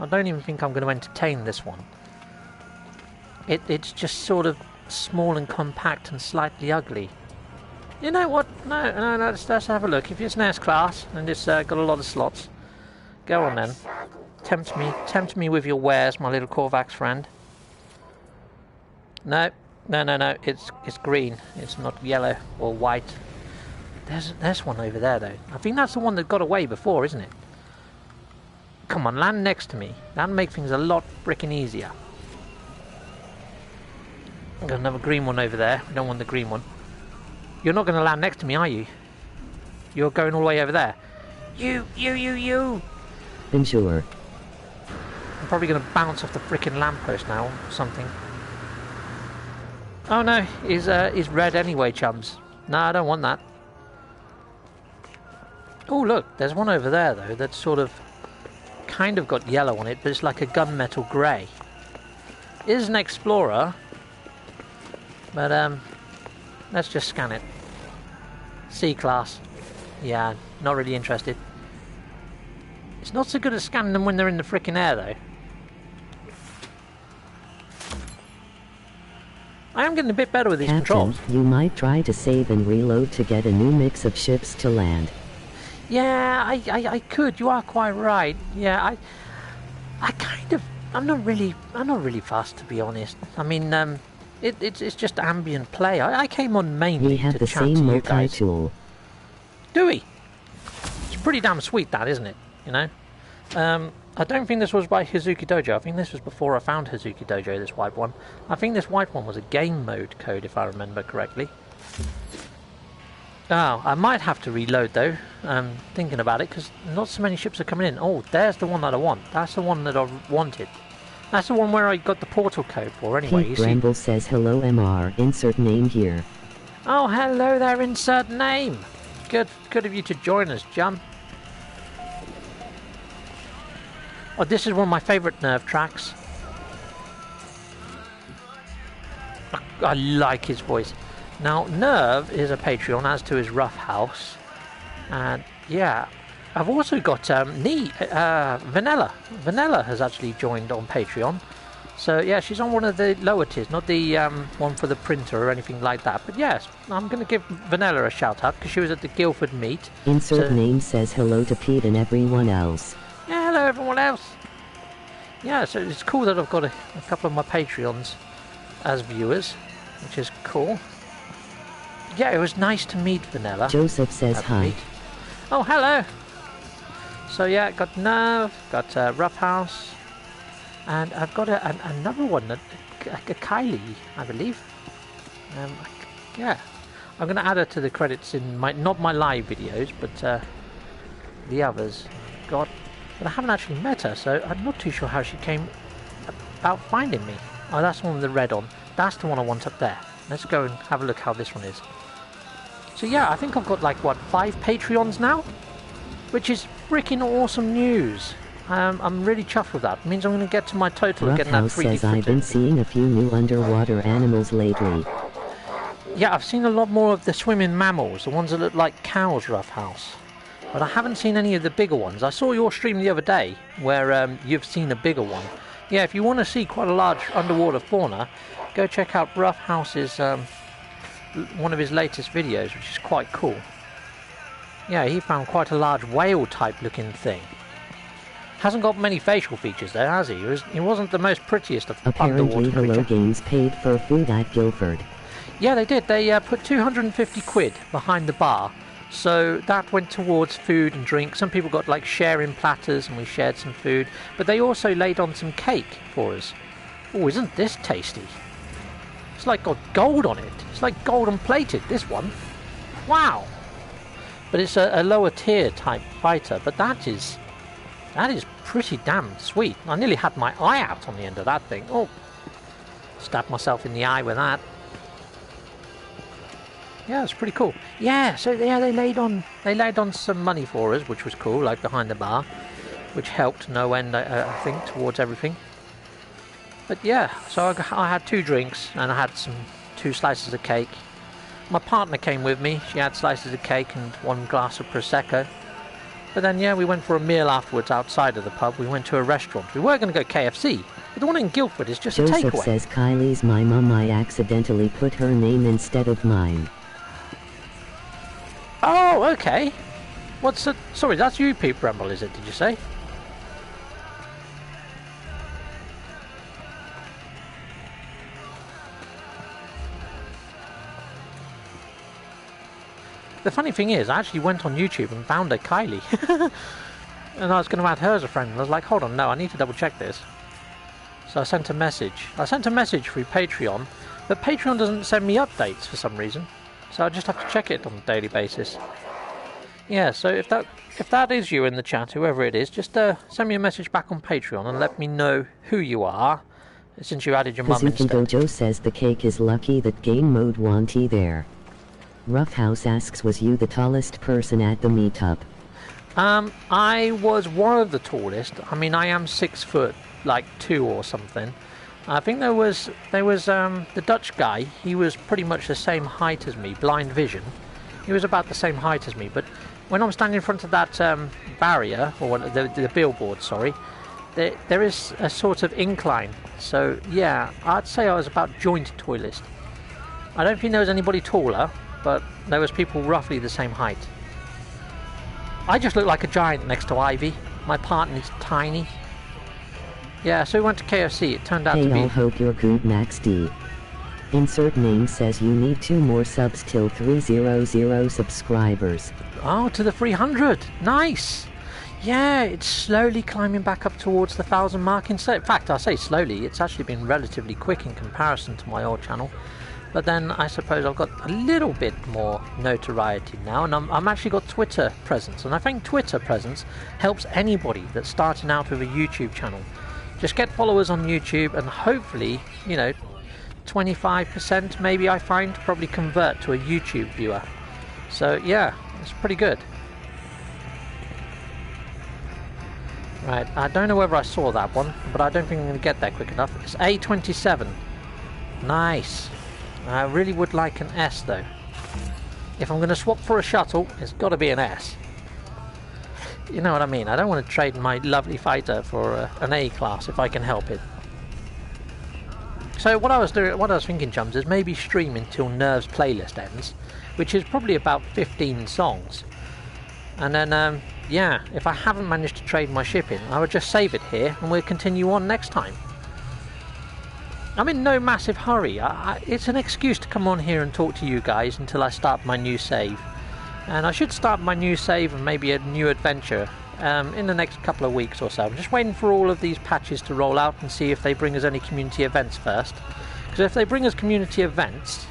don't even think I'm going to entertain this one. It's just sort of small and compact and slightly ugly. You know what? No, let's have a look. If it's an S-Class and it's got a lot of slots, go on then. Tempt me with your wares, my little Korvax friend. No. It's green. It's not yellow or white. There's one over there though. I think that's the one that got away before, isn't it? Come on, land next to me. That'll make things a lot frickin' easier. I've got another green one over there. We don't want the green one. You're not going to land next to me, are you? You're going all the way over there. You! Sure. I'm probably going to bounce off the frickin' lamppost now or something. Oh no, he's red anyway, Chums. No, I don't want that. Oh look, there's one over there though that's sort of kind of got yellow on it, but it's like a gunmetal grey. It is an Explorer. But, let's just scan it. C-Class. Yeah, not really interested. It's not so good at scanning them when they're in the frickin' air, though. I am getting a bit better with these controls. You might try to save and reload to get a new mix of ships to land. Yeah, I could. You are quite right. Yeah, I'm not really fussed, to be honest. I mean, It's just ambient play. I came on mainly we have to the chat same to you guys. multi-tool. Dewey. It's pretty damn sweet, that, isn't it? You know? I don't think this was by Hazuki Dojo. I think this was before I found Hazuki Dojo, this white one. I think this white one was a game mode code, if I remember correctly. Oh, I might have to reload, though, thinking about it, because not so many ships are coming in. Oh, there's the one that I want. That's the one that I wanted. That's the one where I got the portal code for, anyway. Pete Bramble says, hello MR, insert name here. Oh, hello there, insert name. Good of you to join us, Jum. Oh, this is one of my favourite Nerve tracks. I like his voice. Now, Nerve is a Patreon, as to his Rough House. And, yeah, I've also got Vanilla. Vanilla has actually joined on Patreon. So, yeah, she's on one of the lower tiers, not the one for the printer or anything like that. But, yes, I'm going to give Vanilla a shout-out, because she was at the Guildford meet. Insert name says hello to Pete and everyone else. Yeah, hello everyone else. Yeah, so it's cool that I've got a couple of my Patreons as viewers, which is cool. Yeah, it was nice to meet Vanilla. Joseph says hi. Oh, hello. So yeah, got Nerve, got Rough House, and I've got another one, a Kylie, I believe. Yeah, I'm going to add her to the credits in not my live videos, but the others. But I haven't actually met her, so I'm not too sure how she came about finding me. Oh, that's the one with the red on. That's the one I want up there. Let's go and have a look how this one is. So yeah, I think I've got like, what, 5 Patreons now? Which is freaking awesome news. I'm really chuffed with that. It means I'm going to get to my total of getting that 3D says I've been seeing a few new underwater animals lately. Yeah, I've seen a lot more of the swimming mammals, the ones that look like cows, Rough House. But I haven't seen any of the bigger ones. I saw your stream the other day where you've seen a bigger one. Yeah, if you want to see quite a large underwater fauna, go check out Rough House's one of his latest videos, which is quite cool. Yeah, he found quite a large whale-type looking thing. Hasn't got many facial features though, has he? He wasn't the most prettiest of Apparently, underwater Hello creatures. Games paid for food at Guildford. Yeah, they did. They put 250 quid behind the bar. So that went towards food and drink. Some people got like sharing platters and we shared some food. But they also laid on some cake for us. Oh, isn't this tasty? It's like got gold on it. It's like golden plated, this one. Wow. But it's a lower tier type fighter. But that is pretty damn sweet. I nearly had my eye out on the end of that thing. Oh, stabbed myself in the eye with that. Yeah, it's pretty cool. Yeah, so yeah, they laid on some money for us, which was cool, like behind the bar, which helped no end, I think, towards everything. But yeah, so I had 2 drinks and I had 2 slices of cake. My partner came with me. She had slices of cake and 1 glass of prosecco. But then yeah, we went for a meal afterwards outside of the pub. We went to a restaurant. We were going to go KFC, but the one in Guildford is just a takeaway. Joseph says Kylie's my mum. I accidentally put her name instead of mine. Oh, okay. What's the... Sorry, that's you, Pete Bramble, is it, did you say? The funny thing is, I actually went on YouTube and found a Kylie. And I was going to add her as a friend. And I was like, hold on, no, I need to double check this. So I sent a message. I sent a message through Patreon, but Patreon doesn't send me updates for some reason. So I just have to check it on a daily basis. Yeah, so if that is you in the chat, whoever it is, just send me a message back on Patreon and let me know who you are, since you added your mum instead. Dojo says the cake is lucky that game mode wanty there. Rough House asks, was you the tallest person at the meetup? I was one of the tallest. I mean, I am 6 foot, like 2 or something. I think there was the Dutch guy. He was pretty much the same height as me, blind vision. He was about the same height as me, but when I'm standing in front of that barrier, or the billboard, sorry, there is a sort of incline. So yeah, I'd say I was about joint tallest. I don't think there was anybody taller, but there was people roughly the same height. I just look like a giant next to Ivy. My partner's tiny. Yeah, so we went to KFC. It turned out to be... Hey, I hope you're good, Max D. Insert name says you need 2 more subs till 300 subscribers. Oh, to the 300. Nice. Yeah, it's slowly climbing back up towards the 1,000 mark. In fact, I say slowly. It's actually been relatively quick in comparison to my old channel. But then I suppose I've got a little bit more notoriety now, and I'm actually got Twitter presence. And I think Twitter presence helps anybody that's starting out with a YouTube channel. Just get followers on YouTube, and hopefully, you know, 25% maybe I find probably convert to a YouTube viewer. So yeah, it's pretty good. Right, I don't know whether I saw that one, but I don't think I'm going to get there quick enough. It's A27. Nice. I really would like an S though. If I'm going to swap for a shuttle, it's got to be an S. You know what I mean? I don't want to trade my lovely fighter for an A class if I can help it. So what I was thinking, Chums, is maybe stream until Nerve's playlist ends, which is probably about 15 songs. And then, yeah, if I haven't managed to trade my ship in, I would just save it here and we'll continue on next time. I'm in no massive hurry. It's an excuse to come on here and talk to you guys until I start my new save. And I should start my new save and maybe a new adventure in the next couple of weeks or so. I'm just waiting for all of these patches to roll out and see if they bring us any community events first. Because if they bring us community events,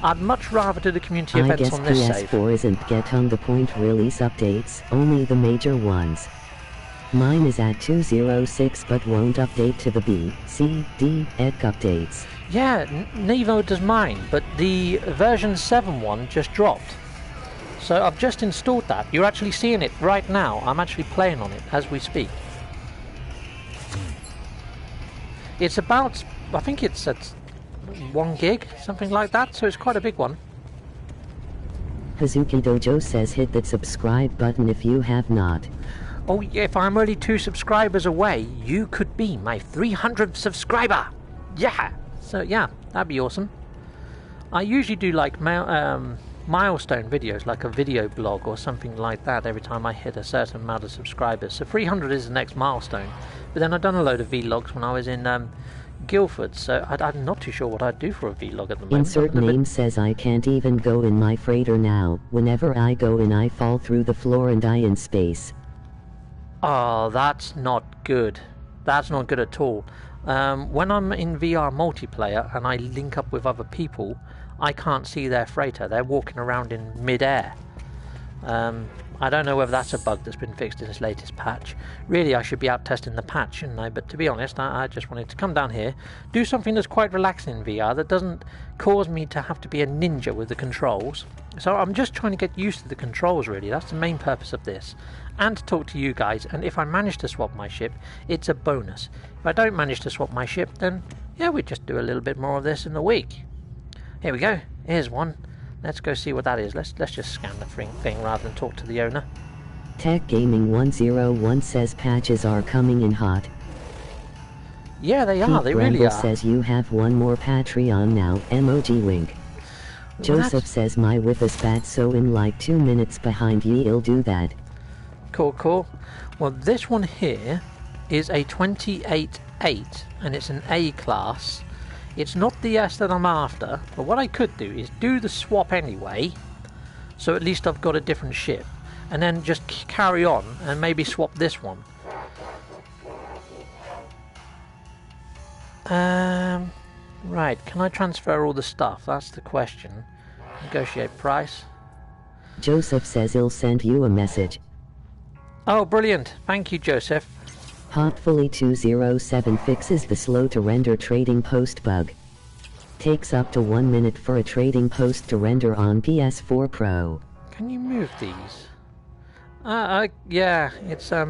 I'd much rather do the community events on this save. I guess PS4 isn't get on the point release updates, only the major ones. Mine is at 206 but won't update to the B, C, D, EC updates. Yeah, Nevo does mine, but the version 7 one just dropped. So I've just installed that. You're actually seeing it right now. I'm actually playing on it as we speak. It's about, I think it's at 1 gig, something like that, so it's quite a big one. Hazuki Dojo says hit that subscribe button if you have not. Oh, yeah, if I'm only 2 subscribers away, you could be my 300th subscriber! Yeah! So, yeah, that'd be awesome. I usually do, like, milestone videos, like a video blog or something like that, every time I hit a certain amount of subscribers. So 300 is the next milestone. But then I've done a load of vlogs when I was in Guildford, so I'm not too sure what I'd do for a vlog at the moment. Insert name says I can't even go in my freighter now. Whenever I go in, I fall through the floor and die in space. Oh, that's not good. That's not good at all. When I'm in VR multiplayer and I link up with other people, I can't see their freighter. They're walking around in mid-air. I don't know whether that's a bug that's been fixed in this latest patch. Really, I should be out testing the patch, shouldn't I? But to be honest, I just wanted to come down here, do something that's quite relaxing in VR, that doesn't cause me to have to be a ninja with the controls. So I'm just trying to get used to the controls, really. That's the main purpose of this. And to talk to you guys, and if I manage to swap my ship, it's a bonus. If I don't manage to swap my ship, then, yeah, we just do a little bit more of this in the week. Here we go. Here's one. Let's go see what that is. Let's just scan the thing rather than talk to the owner. Tech Gaming 101 says patches are coming in hot. Yeah, they are. They really are. Says you have one more Patreon now. Emoji wink. Joseph says my whip is fat, so in like 2 minutes behind ye'll do that. Cool, cool. Well, this one here is a 28.8 and it's an A class. It's not the S that I'm after, but what I could do is do the swap anyway, so at least I've got a different ship, and then just carry on and maybe swap this one. Right, can I transfer all the stuff? That's the question. Negotiate price. Joseph says he'll send you a message. Oh, brilliant. Thank you, Joseph. Hopefully 207 fixes the slow to render trading post bug. Takes up to 1 minute for a trading post to render on PS4 Pro. Can you move these? Yeah, it's, no,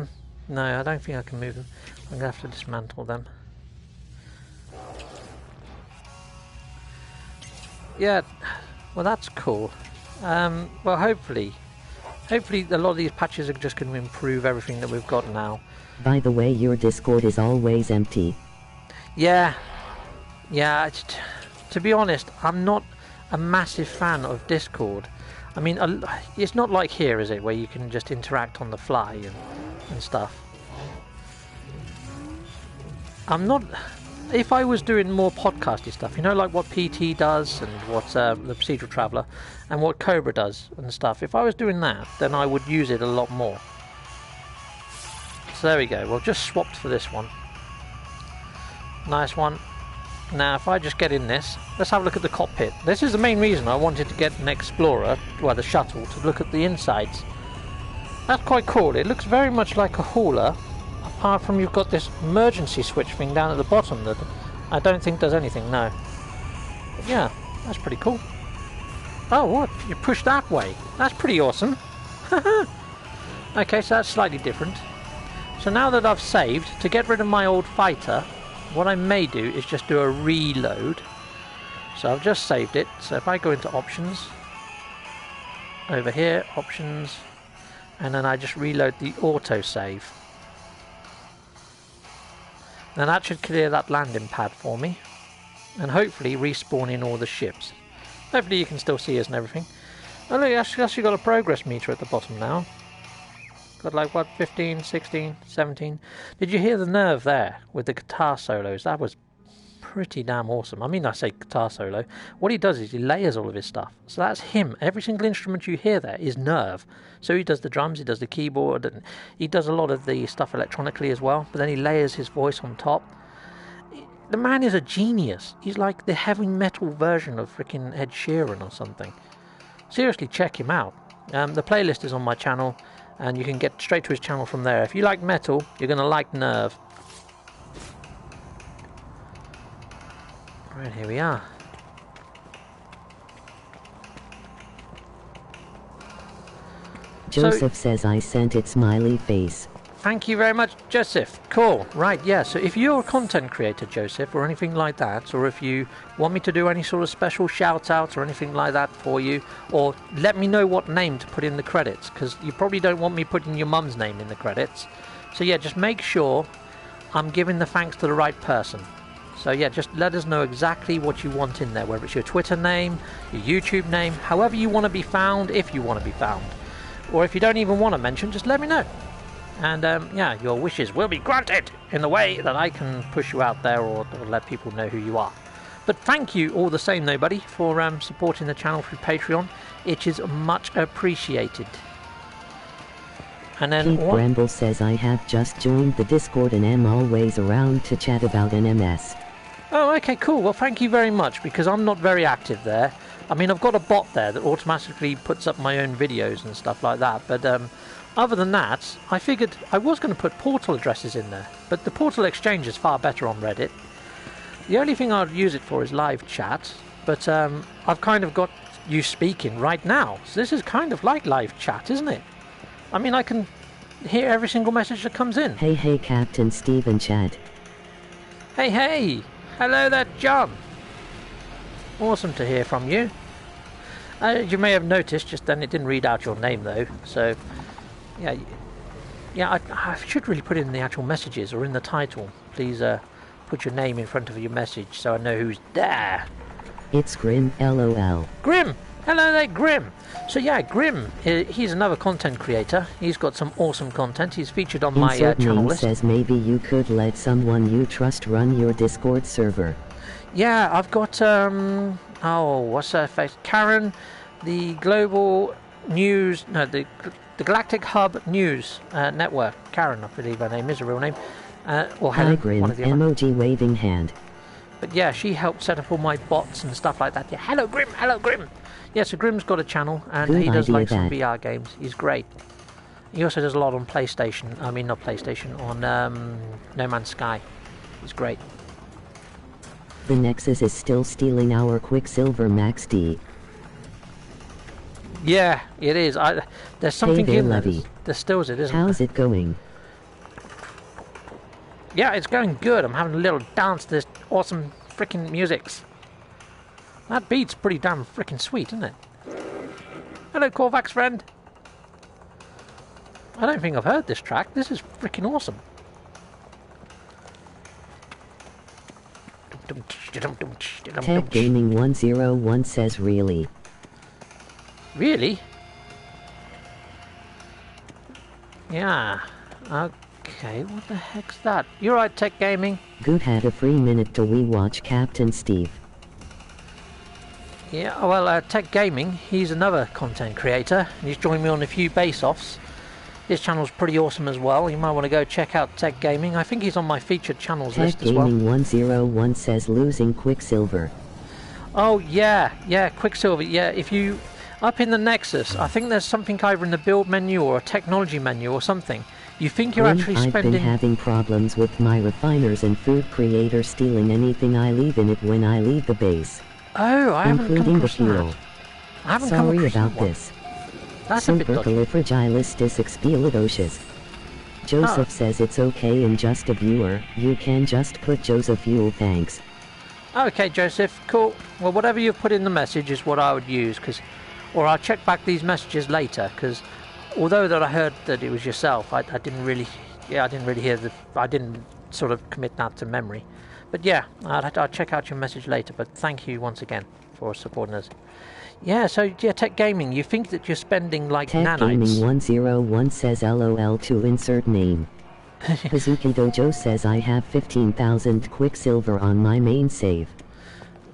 I don't think I can move them. I'm gonna have to dismantle them. Yeah, well that's cool. Well hopefully a lot of these patches are just going to improve everything that we've got now. By the way, your Discord is always empty. Yeah, to be honest, I'm not a massive fan of Discord. I mean, it's not like here, is it, where you can just interact on the fly and stuff. I'm not if I was doing more podcasty stuff, you know, like what PT does and what the Procedural Traveller and what Cobra does and stuff, if I was doing that, then I would use it a lot more. So there we go. Well, just swapped for this one. Nice one. Now, if I just get in this, let's have a look at the cockpit. This is the main reason I wanted to get an Explorer, well, the shuttle, to look at the insides. That's quite cool. It looks very much like a hauler, apart from you've got this emergency switch thing down at the bottom that I don't think does anything, no. But yeah, that's pretty cool. Oh, what? You push that way. That's pretty awesome. Okay, so that's slightly different. So now that I've saved, to get rid of my old fighter, what I may do is just do a reload. So I've just saved it. So if I go into options, over here, options, and then I just reload the autosave. Then that should clear that landing pad for me, and hopefully respawn in all the ships. Hopefully you can still see us and everything. Oh look, actually got a progress meter at the bottom now. Got like what, 15, 16, 17. Did you hear the nerve there with the guitar solos? That was pretty damn awesome. I mean, I say guitar solo. What he does is he layers all of his stuff. So that's him. Every single instrument you hear there is nerve. So he does the drums, he does the keyboard, and he does a lot of the stuff electronically as well. But then he layers his voice on top. The man is a genius. He's like the heavy metal version of freaking Ed Sheeran or something. Seriously, check him out. The playlist is on my channel, and you can get straight to his channel from there. If you like metal, you're going to like Nerve. Right, here we are. Joseph says I sent it smiley face. Thank you very much, Joseph. Cool. Right, yeah, so if you're a content creator, Joseph, or anything like that, or if you want me to do any sort of special shout-outs or anything like that for you, or let me know what name to put in the credits, because you probably don't want me putting your mum's name in the credits. So yeah, just make sure I'm giving the thanks to the right person. So yeah, just let us know exactly what you want in there, whether it's your Twitter name, your YouTube name, however you want to be found, if you want to be found. Or if you don't even want to mention, just let me know. And yeah, your wishes will be granted in the way that I can push you out there or let people know who you are. But thank you all the same, though, buddy, for supporting the channel through Patreon. It is much appreciated. And then Keith Bramble says I have just joined the Discord and am always around to chat about NMS. Oh, okay, cool. Well, thank you very much, because I'm not very active there. I mean, I've got a bot there that automatically puts up my own videos and stuff like that, but other than that, I figured I was going to put portal addresses in there, but the portal exchange is far better on Reddit. The only thing I'd use it for is live chat, but I've kind of got you speaking right now, so this is kind of like live chat, isn't it? I mean, I can hear every single message that comes in. Hey, Captain Steve and Chad. Hey, hello there, John. Awesome to hear from you. You may have noticed just then it didn't read out your name though, so yeah, I should really put it in the actual messages or in the title. Please put your name in front of your message so I know who's there. It's Grim, LOL. Grim! Hello there, Grim! So yeah, Grim, he's another content creator. He's got some awesome content. He's featured on my channel list. Says maybe you could let someone you trust run your Discord server. Yeah, I've got, what's her face? Karen, the Global News, no, the Galactic Hub News Network. Karen, I believe her name is her real name. Or Helen, Grim, one of the other. emoji waving hand. But yeah, she helped set up all my bots and stuff like that. Yeah, hello Grim, hello Grim. Yeah, so Grim's got a channel, and Good he does like some that. VR games. He's great. He also does a lot on PlayStation. I mean, not PlayStation, on No Man's Sky. He's great. The Nexus is still stealing our Quicksilver Max D. Yeah, it is. There's something Hey there, in there Levy. that steals it, isn't How's there? it going? Yeah, it's going good. I'm having a little dance to this awesome freaking musics. That beat's pretty damn freaking sweet, isn't it? Hello, Korvax friend. I don't think I've heard this track. This is freaking awesome. Tech Gaming 101 says really? Really? Yeah. Okay, what the heck's that? You're right, Tech Gaming. Good had a free minute to rewatch Captain Steve. Yeah, well, Tech Gaming, he's another content creator. He's joined me on a few base-offs. His channel's pretty awesome as well. You might want to go check out Tech Gaming. I think he's on my featured channels list as well. Tech Gaming 101 says losing Quicksilver. Oh, yeah, Quicksilver. Yeah, if you... Up in the Nexus, I think there's something either in the build menu or a technology menu or something. You think you're actually spending... I've been having problems with my refiners and food creators stealing anything I leave in it when I leave the base. Oh, I haven't come across including the fuel. that. I haven't come Sorry across about that one. this. That's a bit dodgy. Supercalifragilistis expialidocious. Joseph says it's okay and just a viewer. You can just put Joseph fuel, thanks. Okay, Joseph, cool. Well, whatever you've put in the message is what I would use, or I'll check back these messages later, because although that I heard that it was yourself, I didn't really hear I didn't sort of commit that to memory. But yeah, I'll check out your message later, but thank you once again for supporting us. Yeah, so yeah, Tech Gaming, you think that you're spending like Tech nanites. Gaming 101 says LOL to insert name. Hazuki Dojo says I have 15,000 Quicksilver on my main save.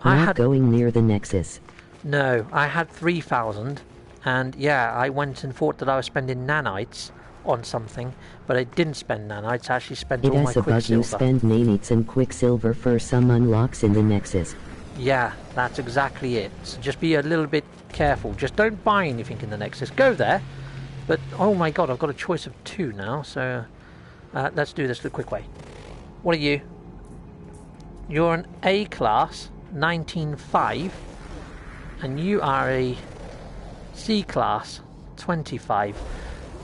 Not going near the Nexus. No, I had 3,000, and yeah, I went and thought that I was spending nanites on something, but I didn't spend nanites, I actually spent all my Quicksilver. You spend nanites and Quicksilver for some unlocks in the Nexus. Yeah, that's exactly it. So just be a little bit careful. Just don't buy anything in the Nexus. Go there, but oh my god, I've got a choice of 2 now, so let's do this the quick way. What are you? You're an A class, 19.5, and you are a C class, 25.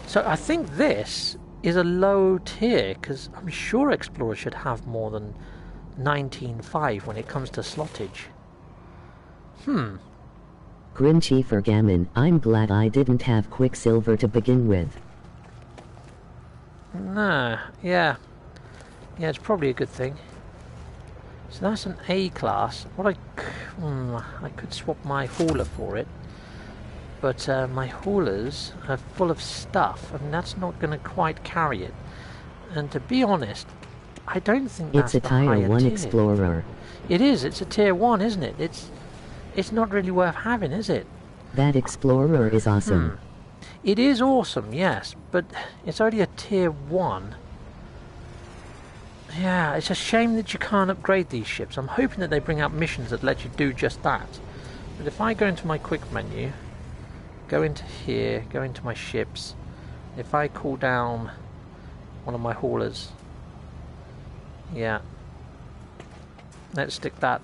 So I think this is a low tier, because I'm sure Explorer should have more than 19.5 when it comes to slottage. Grinchy for Gammon, I'm glad I didn't have Quicksilver to begin with. No, yeah, it's probably a good thing. So that's an A class. What I could swap my hauler for it, but my haulers are full of stuff, and that's not going to quite carry it. And to be honest, I don't think that's It's a tier 1 Explorer. It is. It's a tier 1, isn't it? It's not really worth having, is it? That Explorer is awesome. It is awesome, yes, but it's only a tier 1. Yeah, it's a shame that you can't upgrade these ships. I'm hoping that they bring out missions that let you do just that. But if I go into my quick menu, go into here, go into my ships, if I call down one of my haulers, yeah, let's stick that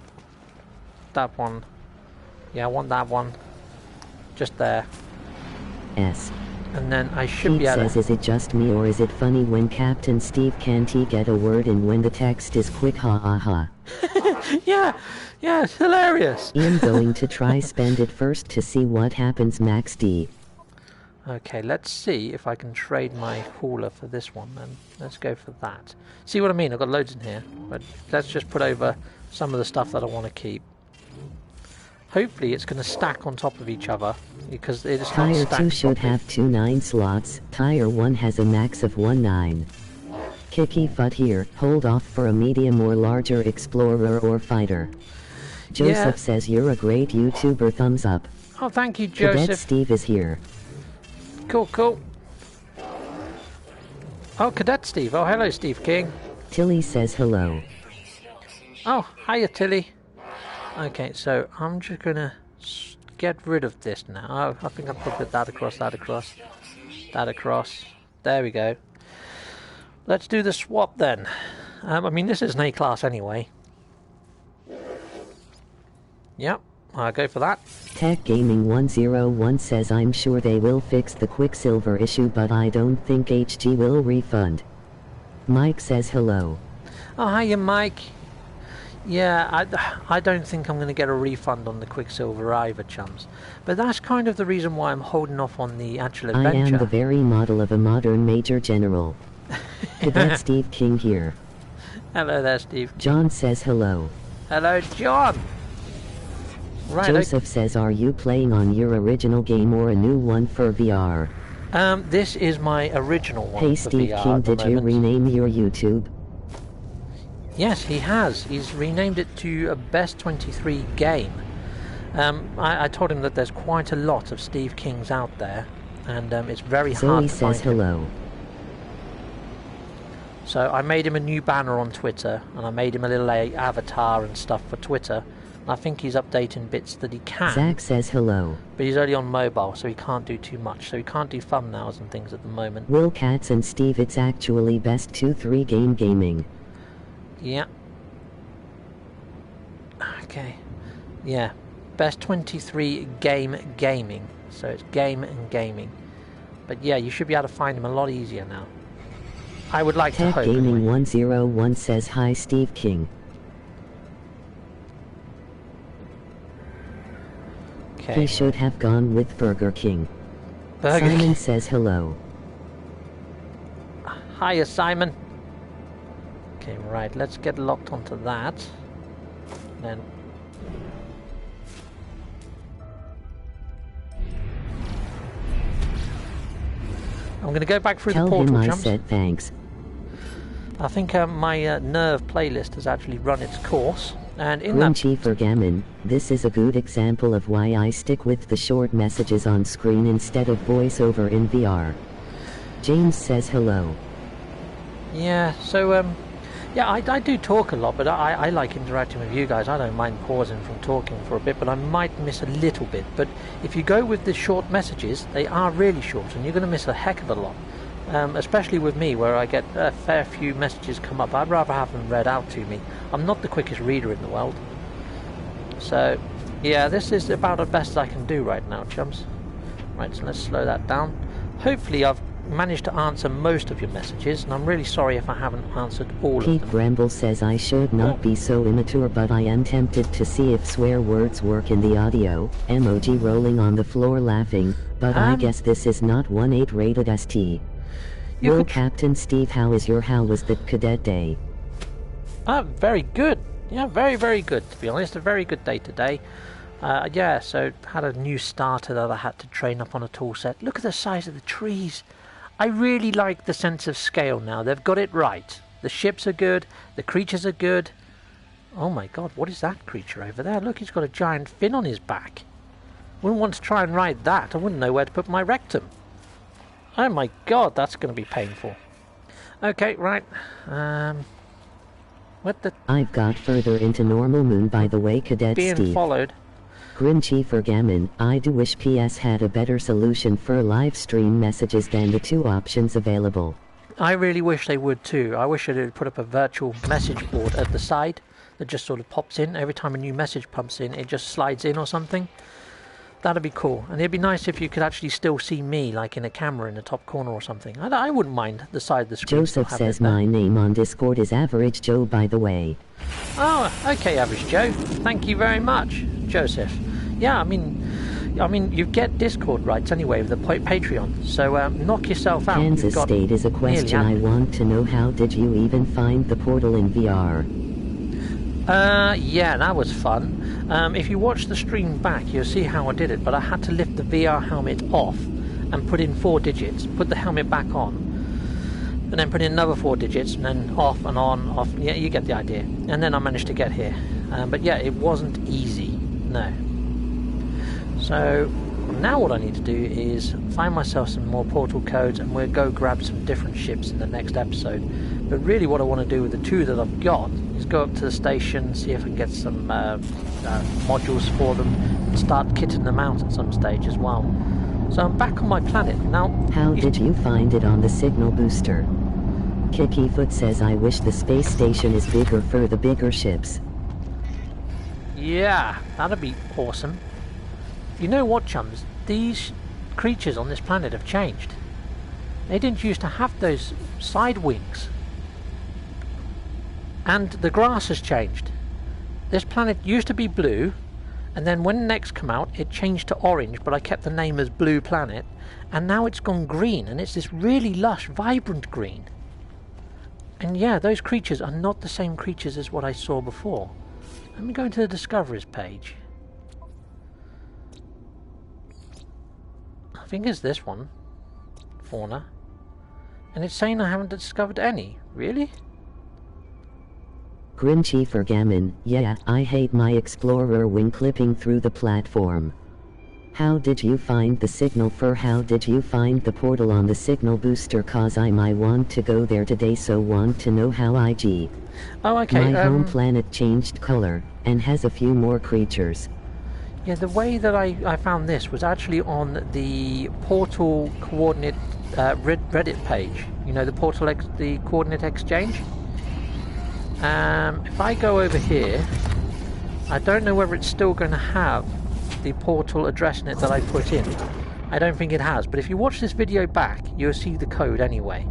one. Yeah, I want that one just there. S. And then I should Pete be able says, is it just me or is it funny when Captain Steve can't get a word in when the text is quick, ha ha ha. Yeah, it's hilarious. I'm going to try spend it first to see what happens, Max D. Okay, let's see if I can trade my hauler for this one then. Let's go for that. See what I mean? I've got loads in here, but let's just put over some of the stuff that I want to keep. Hopefully it's going to stack on top of each other, because it is not Tier stacked 2 should properly. have 2 9 slots, Tier 1 has a max of 1 9. Kicky Fut here, hold off for a medium or larger Explorer or Fighter. Joseph says you're a great YouTuber, thumbs up. Oh, thank you, Joseph. Cadet Steve is here. Cool. Oh, Cadet Steve. Oh, hello, Steve King. Tilly says hello. Oh, hiya, Tilly. Okay, so I'm just gonna get rid of this now. Oh, I think I'll put that across. There we go. Let's do the swap then. I mean, this is an A class anyway. Yep, I'll go for that. Tech Gaming 101 says I'm sure they will fix the Quicksilver issue, but I don't think HG will refund. Mike says hello. Oh, hiya, Mike. Yeah, I don't think I'm going to get a refund on the Quicksilver either, chums. But that's kind of the reason why I'm holding off on the actual adventure. I am the very model of a modern Major General. Cadet Steve King here. Hello there, Steve. John says hello. Hello, John. Right. Joseph says, are you playing on your original game or a new one for VR? This is my original one Hey for Steve VR King, at the did you moment. rename your YouTube? Yes, he has. He's renamed it to a Best 23 Game. I told him that there's quite a lot of Steve Kings out there, and it's very hard to find says hello. him. So I made him a new banner on Twitter, and I made him a little avatar and stuff for Twitter. And I think he's updating bits that he can. Zach says hello. But he's only on mobile, so he can't do too much. So he can't do thumbnails and things at the moment. Will Katz and Steve, it's actually Best 2-3 Game Gaming. Yeah. Okay. Yeah. Best 23 Game Gaming. So it's game and gaming. But yeah, you should be able to find him a lot easier now. I would like to hope. Gaming 101 says hi Steve King. Okay. He should have gone with Burger King. Simon says hello. Hiya, Simon. Okay, right, let's get locked onto that. Then I'm going to go back through the portal, Tell him I Chums. said thanks. I think my Nerve playlist has actually run its course, and in that... Grinchy for Gammon, this is a good example of why I stick with the short messages on screen instead of voiceover in VR. James says hello. Yeah, so, yeah, I do talk a lot, but I like interacting with you guys. I don't mind pausing from talking for a bit, but I might miss a little bit. But if you go with the short messages, they are really short, and you're going to miss a heck of a lot. Especially with me, where I get a fair few messages come up. I'd rather have them read out to me. I'm not the quickest reader in the world. So, yeah, this is about the best I can do right now, Chums. Right, so let's slow that down. Hopefully I've managed to answer most of your messages, and I'm really sorry if I haven't answered all of them. Keith Bramble says I should not be so immature, but I am tempted to see if swear words work in the audio. Emoji rolling on the floor laughing, but I guess this is not 1.8 rated ST. Well, Captain Steve, how was the cadet day? Very good. Yeah, very, very good, to be honest. A very good day today. Yeah, so had a new starter that I had to train up on a tool set. Look at the size of the trees. I really like the sense of scale now. They've got it right. The ships are good. The creatures are good. Oh my god, what is that creature over there? Look, he's got a giant fin on his back. Wouldn't want to try and ride that. I wouldn't know where to put my rectum. Oh my god, that's going to be painful. Okay, right. What the... I've got further into normal moon, by the way, Cadet Being Steve. Followed. Grinchy for Gammon, I do wish PS had a better solution for live stream messages than the two options available. I really wish they would too. I wish they'd put up a virtual message board at the side that just sort of pops in. Every time a new message pumps in, it just slides in or something. That'd be cool. And it'd be nice if you could actually still see me, like in a camera in the top corner or something. I wouldn't mind the side of the screen. Joseph says my name on Discord is Average Joe, by the way. Oh, okay, Average Joe. Thank you very much, Joseph. Yeah, I mean, you get Discord rights anyway with the Patreon, so knock yourself out. Kansas State is a question I want to know. How did you even find the portal in VR? Yeah, that was fun. If you watch the stream back, you'll see how I did it, but I had to lift the VR helmet off and put in 4 digits, put the helmet back on, and then put in another 4 digits, and then off and on, off. Yeah, you get the idea. And then I managed to get here. But yeah, it wasn't easy. No. So now what I need to do is find myself some more portal codes, and we'll go grab some different ships in the next episode. But really what I want to do with the 2 that I've got is go up to the station, see if I can get some modules for them, and start kitting them out at some stage as well. So I'm back on my planet now. How did you find it on the signal booster? Kickyfoot says I wish the space station is bigger for the bigger ships. Yeah, that'd be awesome. You know what, Chums? These creatures on this planet have changed. They didn't used to have those side wings. And the grass has changed. This planet used to be blue, and then when Next come out, it changed to orange, but I kept the name as Blue Planet, and now it's gone green, and it's this really lush, vibrant green. And yeah, those creatures are not the same creatures as what I saw before. Let me go into the Discoveries page. I think it's this one. Fauna. And it's saying I haven't discovered any. Really? Grinchy for Gammon, yeah, I hate my Explorer when clipping through the platform. How did you find the signal for how did you find the portal on the signal booster cause I might want to go there today so want to know how IG. Oh, okay. My home planet changed color, and has a few more creatures. Yeah, the way that I found this was actually on the portal coordinate Reddit page. You know, the the coordinate exchange. If I go over here, I don't know whether it's still going to have the portal address in it that I put in. I don't think it has, but if you watch this video back, you'll see the code anyway.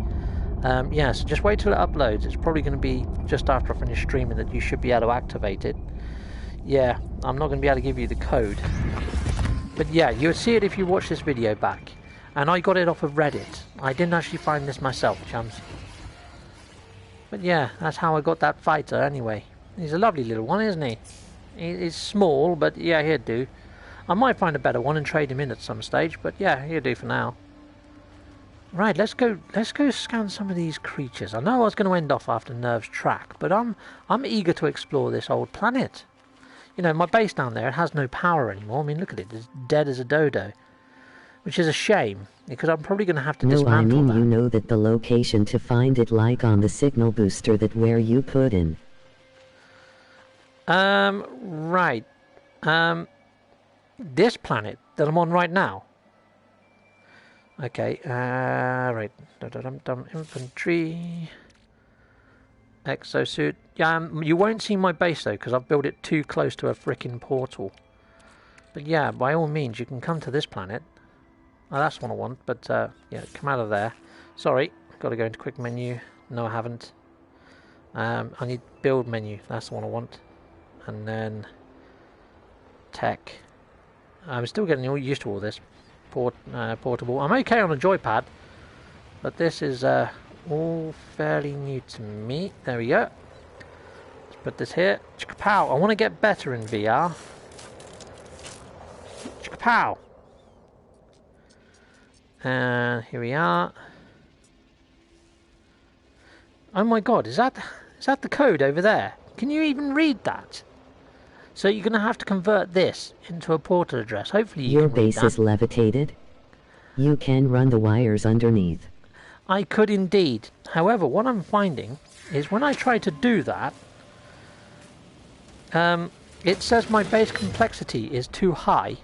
Yeah, so just wait till it uploads. It's probably going to be just after I finish streaming that you should be able to activate it. Yeah, I'm not going to be able to give you the code. But yeah, you'll see it if you watch this video back. And I got it off of Reddit. I didn't actually find this myself, chums. But yeah, that's how I got that fighter anyway. He's a lovely little one, isn't he? He's small, but yeah, he'll do. I might find a better one and trade him in at some stage, but yeah, he'll do for now. Right, let's go scan some of these creatures. I know I was going to end off after Nerve's track, but I'm eager to explore this old planet. You know, my base down there, it has no power anymore. I mean, look at it, it's dead as a dodo. Which is a shame, because I'm probably going to have to dismantle that. You know that the location to find it like on the signal booster that where you put in. Right. This planet that I'm on right now. Okay, right. Infantry. Exosuit. Yeah, you won't see my base though, because I've built it too close to a frickin' portal. But yeah, by all means, you can come to this planet. Oh, that's the one I want, but yeah, come out of there. Sorry, got to go into quick menu. No, I haven't. I need build menu. That's the one I want. And then tech. I'm still getting used to all this. Portable. I'm okay on a joypad, but this is all fairly new to me. There we go. Let's put this here. Chikapow. I want to get better in VR. Chikapow. And here we are. Oh my god, is that the code over there? Can you even read that? So you're going to have to convert this into a portal address. Hopefully you Your can read base that. is levitated. You can run the wires underneath. I could indeed. However, what I'm finding is when I try to do that, it says my base complexity is too high,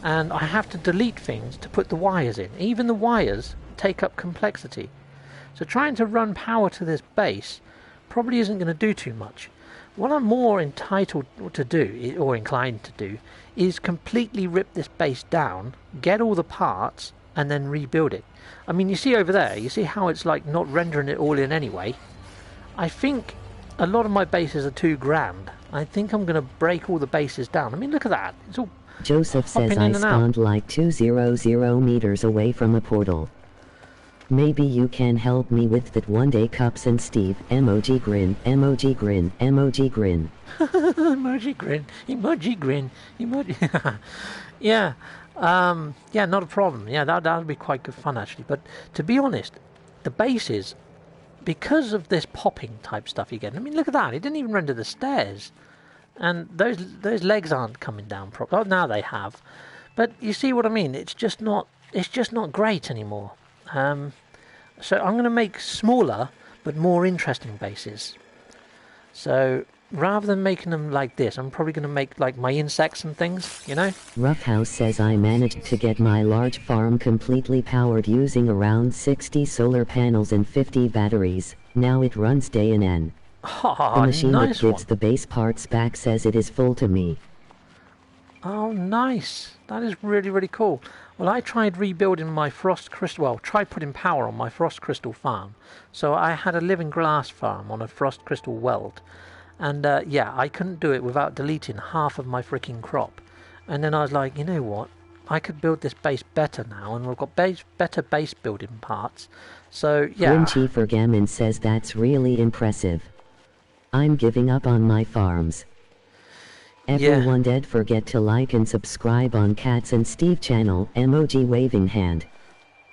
and I have to delete things to put the wires in. Even the wires take up complexity. So trying to run power to this base probably isn't going to do too much. What I'm more entitled to do, or inclined to do, is completely rip this base down, get all the parts, and then rebuild it. I mean, you see over there, you see how it's like not rendering it all in anyway? I think a lot of my bases are too grand. I think I'm going to break all the bases down. I mean, look at that. It's all Joseph says I spawned like 200 meters away from a portal. Maybe you can help me with that one day, CaptainSteve. Emoji grin, emoji grin, emoji grin. Emoji grin, emoji grin, emoji. Yeah, yeah, not a problem. Yeah, that would be quite good fun actually. But to be honest, the bases, because of this popping type stuff you get. I mean, look at that. It didn't even render the stairs, and those legs aren't coming down properly. Oh, now they have. But you see what I mean? It's just not great anymore. So I'm going to make smaller but more interesting bases. So rather than making them like this, I'm probably going to make like my insects and things, you know? Roughhouse says I managed to get my large farm completely powered using around 60 solar panels and 50 batteries. Now it runs day and end. Oh, the machine nice that gives the base parts back says it is full to me. Oh, nice. That is really, really cool. Well, I tried rebuilding my frost crystal, well, tried putting power on my frost crystal farm. So I had a living glass farm on a frost crystal weld. And yeah, I couldn't do it without deleting half of my freaking crop. And then I was like, you know what? I could build this base better now, and we've got better base building parts. So, yeah. Grinchy for Gammon says that's really impressive. I'm giving up on my farms. Everyone did forget to like and subscribe on CaptainSteve channel, emoji waving hand.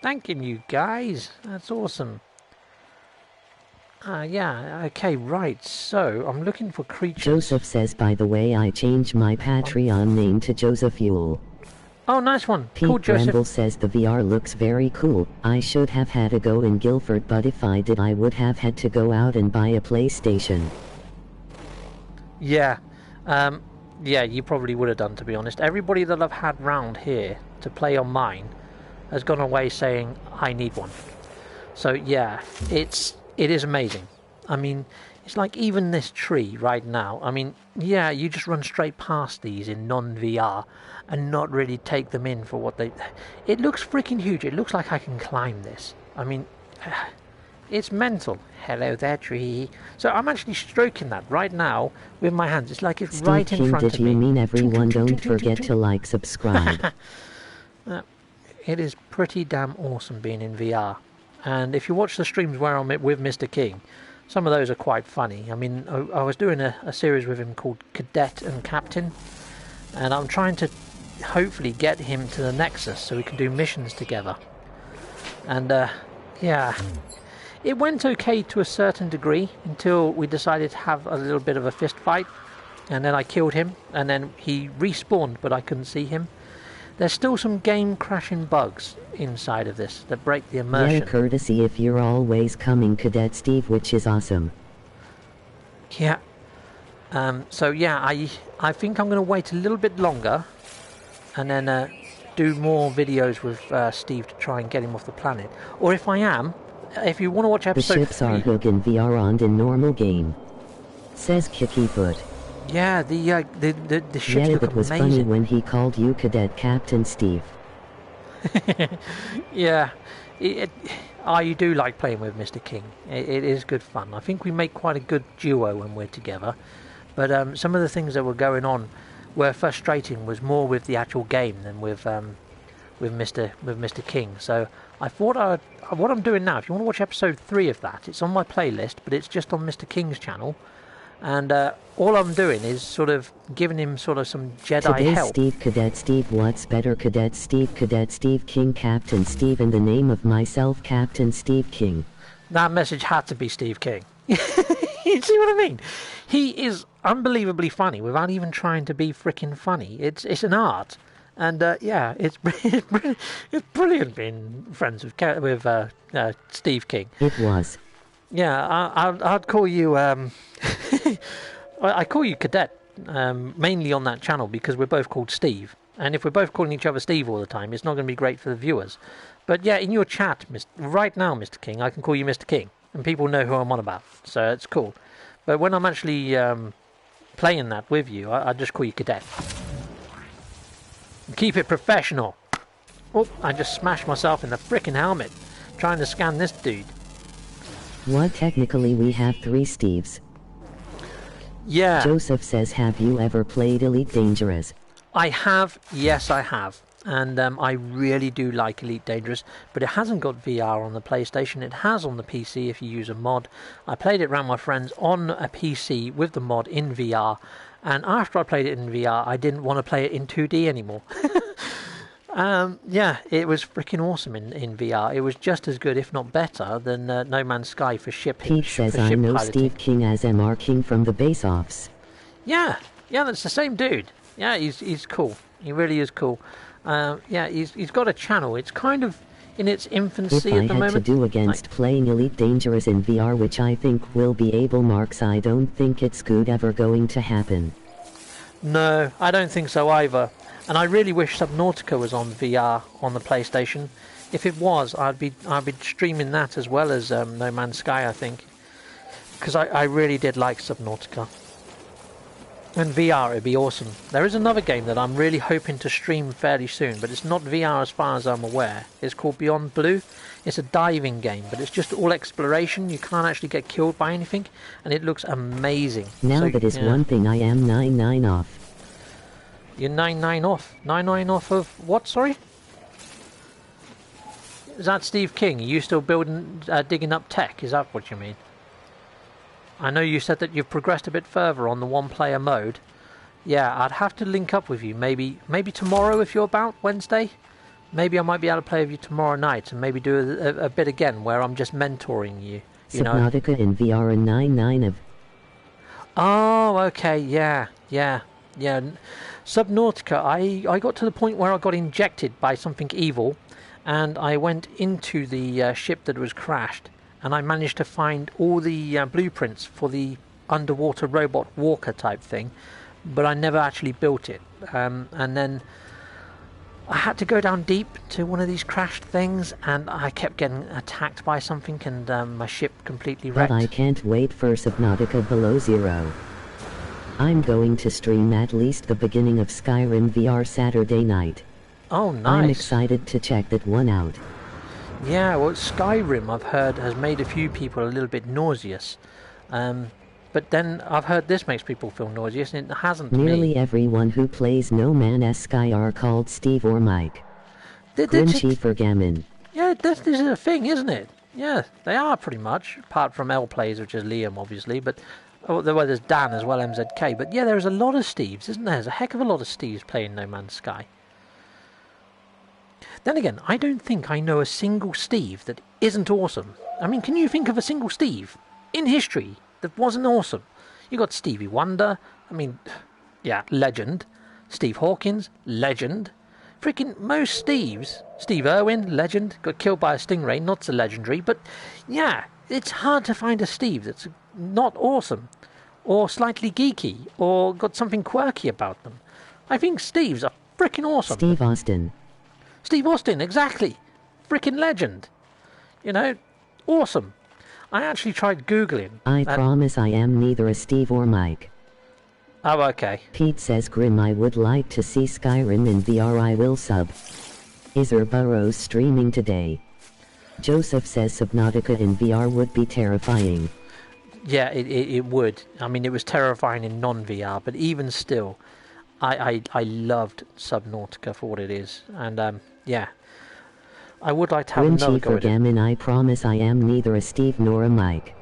Thanking you guys, that's awesome. Yeah, okay, right. So, I'm looking for creatures. Joseph says, by the way, I changed my Patreon name to Joseph Yule. Oh, nice one. Pete Cool, Joseph. Bramble says the VR looks very cool. I should have had a go in Guildford, but if I did, I would have had to go out and buy a PlayStation. Yeah. Yeah, you probably would have done, to be honest. Everybody that I've had round here to play on mine has gone away saying, I need one. So, yeah, it is amazing. I mean, it's like even this tree right now. I mean, yeah, you just run straight past these in non-VR and not really take them in for what they... It looks freaking huge. It looks like I can climb this. I mean, it's mental. Hello there, tree. So I'm actually stroking that right now with my hands. It's like it's Steve right in King, front of me. Did you mean everyone don't forget to like, subscribe? It is pretty damn awesome being in VR. And if you watch the streams where I'm with Mr. King, some of those are quite funny. I mean, I was doing a series with him called Cadet and Captain, and I'm trying to hopefully get him to the Nexus so we can do missions together. And yeah, it went okay to a certain degree until we decided to have a little bit of a fist fight, and then I killed him, and then he respawned, but I couldn't see him. There's still some game crashing bugs inside of this that break the immersion. Yeah, courtesy if you're always coming, Cadet Steve, which is awesome. Yeah. So yeah, I think I'm going to wait a little bit longer and then do more videos with Steve to try and get him off the planet. Or if I am, if you want to watch episode 3... The ships are hook in VR and in normal game. Says Kikifoot. Yeah, the ships yeah, look it was amazing. funny when he called you Cadet Captain Steve. Yeah, you do like playing with Mr. King. It is good fun. I think we make quite a good duo when we're together. But some of the things that were going on were frustrating. Was more with the actual game than with Mr. King. So I thought what I'm doing now. If you want to watch episode 3 of that, it's on my playlist, but it's just on Mr. King's channel. And all I'm doing is sort of giving him sort of some Jedi Today's help. Steve, Cadet Steve, what's better, Cadet Steve King, Captain Steve, in the name of myself, Captain Steve King. That message had to be Steve King. You see what I mean? He is unbelievably funny without even trying to be freaking funny. It's an art. And yeah, it's brilliant being friends with Steve King. It was. Yeah, I'd call you... I call you Cadet, mainly on that channel because we're both called Steve. And if we're both calling each other Steve all the time, it's not going to be great for the viewers. But yeah, in your chat, right now, Mr. King, I can call you Mr. King. And people know who I'm on about. So it's cool. But when I'm actually playing that with you, I just call you Cadet. Keep it professional. Oh, I just smashed myself in the frickin' helmet trying to scan this dude. Well, technically we have 3 Steves. Yeah. Joseph says, have you ever played Elite Dangerous? I have, yes I have. And I really do like Elite Dangerous, but it hasn't got VR on the PlayStation. It has on the PC if you use a mod. I played it around my friends on a PC with the mod in VR, and after I played it in VR, I didn't want to play it in 2D anymore. Yeah, it was freaking awesome in VR. It was just as good, if not better, than No Man's Sky for ship Pete says, I know piloting. Steve King as MR King from the base-offs. Yeah, that's the same dude. Yeah, he's cool. He really is cool. Yeah, he's got a channel. It's kind of in its infancy at the moment. If I had to do against playing Elite Dangerous in VR, which I think will be able, Marks, I don't think it's good ever going to happen. No, I don't think so either. And I really wish Subnautica was on VR on the PlayStation. If it was, I'd be streaming that as well as No Man's Sky, I think. Because I really did like Subnautica. And VR, it'd be awesome. There is another game that I'm really hoping to stream fairly soon, but it's not VR as far as I'm aware. It's called Beyond Blue. It's a diving game, but it's just all exploration. You can't actually get killed by anything, and it looks amazing. Now so, that is one thing I am 9-9 off. You're 9-9 off. 9-9 off of what, sorry? Is that Steve King? Are you still digging up tech? Is that what you mean? I know you said that you've progressed a bit further on the one-player mode. Yeah, I'd have to link up with you. Maybe tomorrow if you're about, Wednesday. Maybe I might be able to play with you tomorrow night and maybe do a bit again where I'm just mentoring you. you know. Subnautica in VR and 99 of... Oh, okay, yeah. Subnautica, I got to the point where I got injected by something evil, and I went into the ship that was crashed, and I managed to find all the blueprints for the underwater robot walker type thing, but I never actually built it. And then I had to go down deep to one of these crashed things, and I kept getting attacked by something, and my ship completely wrecked. But I can't wait for Subnautica Below Zero. I'm going to stream at least the beginning of Skyrim VR Saturday night. Oh, nice. I'm excited to check that one out. Yeah, well, Skyrim, I've heard, has made a few people a little bit nauseous. But then I've heard this makes people feel nauseous, and it hasn't Nearly me. everyone who plays No Man's Sky are called Steve or Mike. Grinchy for Gammon. Yeah, this is a thing, isn't it? Yeah, they are pretty much, apart from L plays, which is Liam, obviously, but... Oh, there's Dan as well, MZK. But yeah, there's a lot of Steves, isn't there? There's a heck of a lot of Steves playing No Man's Sky. Then again, I don't think I know a single Steve that isn't awesome. I mean, can you think of a single Steve in history that wasn't awesome? You got Stevie Wonder, I mean, yeah, legend. Steve Hawkins, legend. Freaking most Steves. Steve Irwin, legend. Got killed by a stingray, not so legendary. But yeah, it's hard to find a Steve that's not awesome, or slightly geeky, or got something quirky about them. I think Steves are freaking awesome. Steve Austin. Steve Austin, exactly. Freaking legend. You know, awesome. I actually tried Googling. I promise I am neither a Steve or Mike. Oh, okay. Pete says, Grim, I would like to see Skyrim in VR. I will sub. Iser Burrows streaming today. Joseph says Subnautica in VR would be terrifying. Yeah, it would. I mean, it was terrifying in non-VR, but even still, I loved Subnautica for what it is. And, yeah, I would like to have another go at it. Gammon, I promise I am neither a Steve nor a Mike.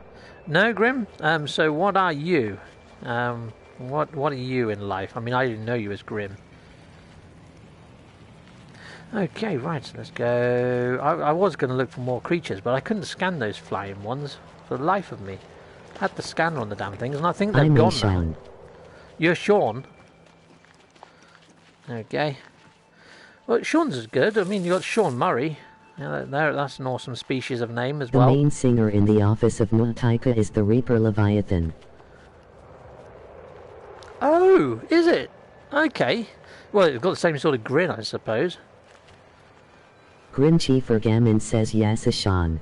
No, Grim? So what are you? What are you in life? I mean, I didn't know you as Grim. Okay, right, so let's go. I was going to look for more creatures, but I couldn't scan those flying ones for the life of me. I had the scanner on the damn things, and I think they've gone now. You're Sean. Okay. Well, Sean's is good. I mean, you got Sean Murray. Yeah, that's an awesome species of name as well. The main singer in the office of Nautica is the Reaper Leviathan. Oh, is it? Okay. Well, it's got the same sort of grin, I suppose. Grinchy for Gammon says yes, a Sean.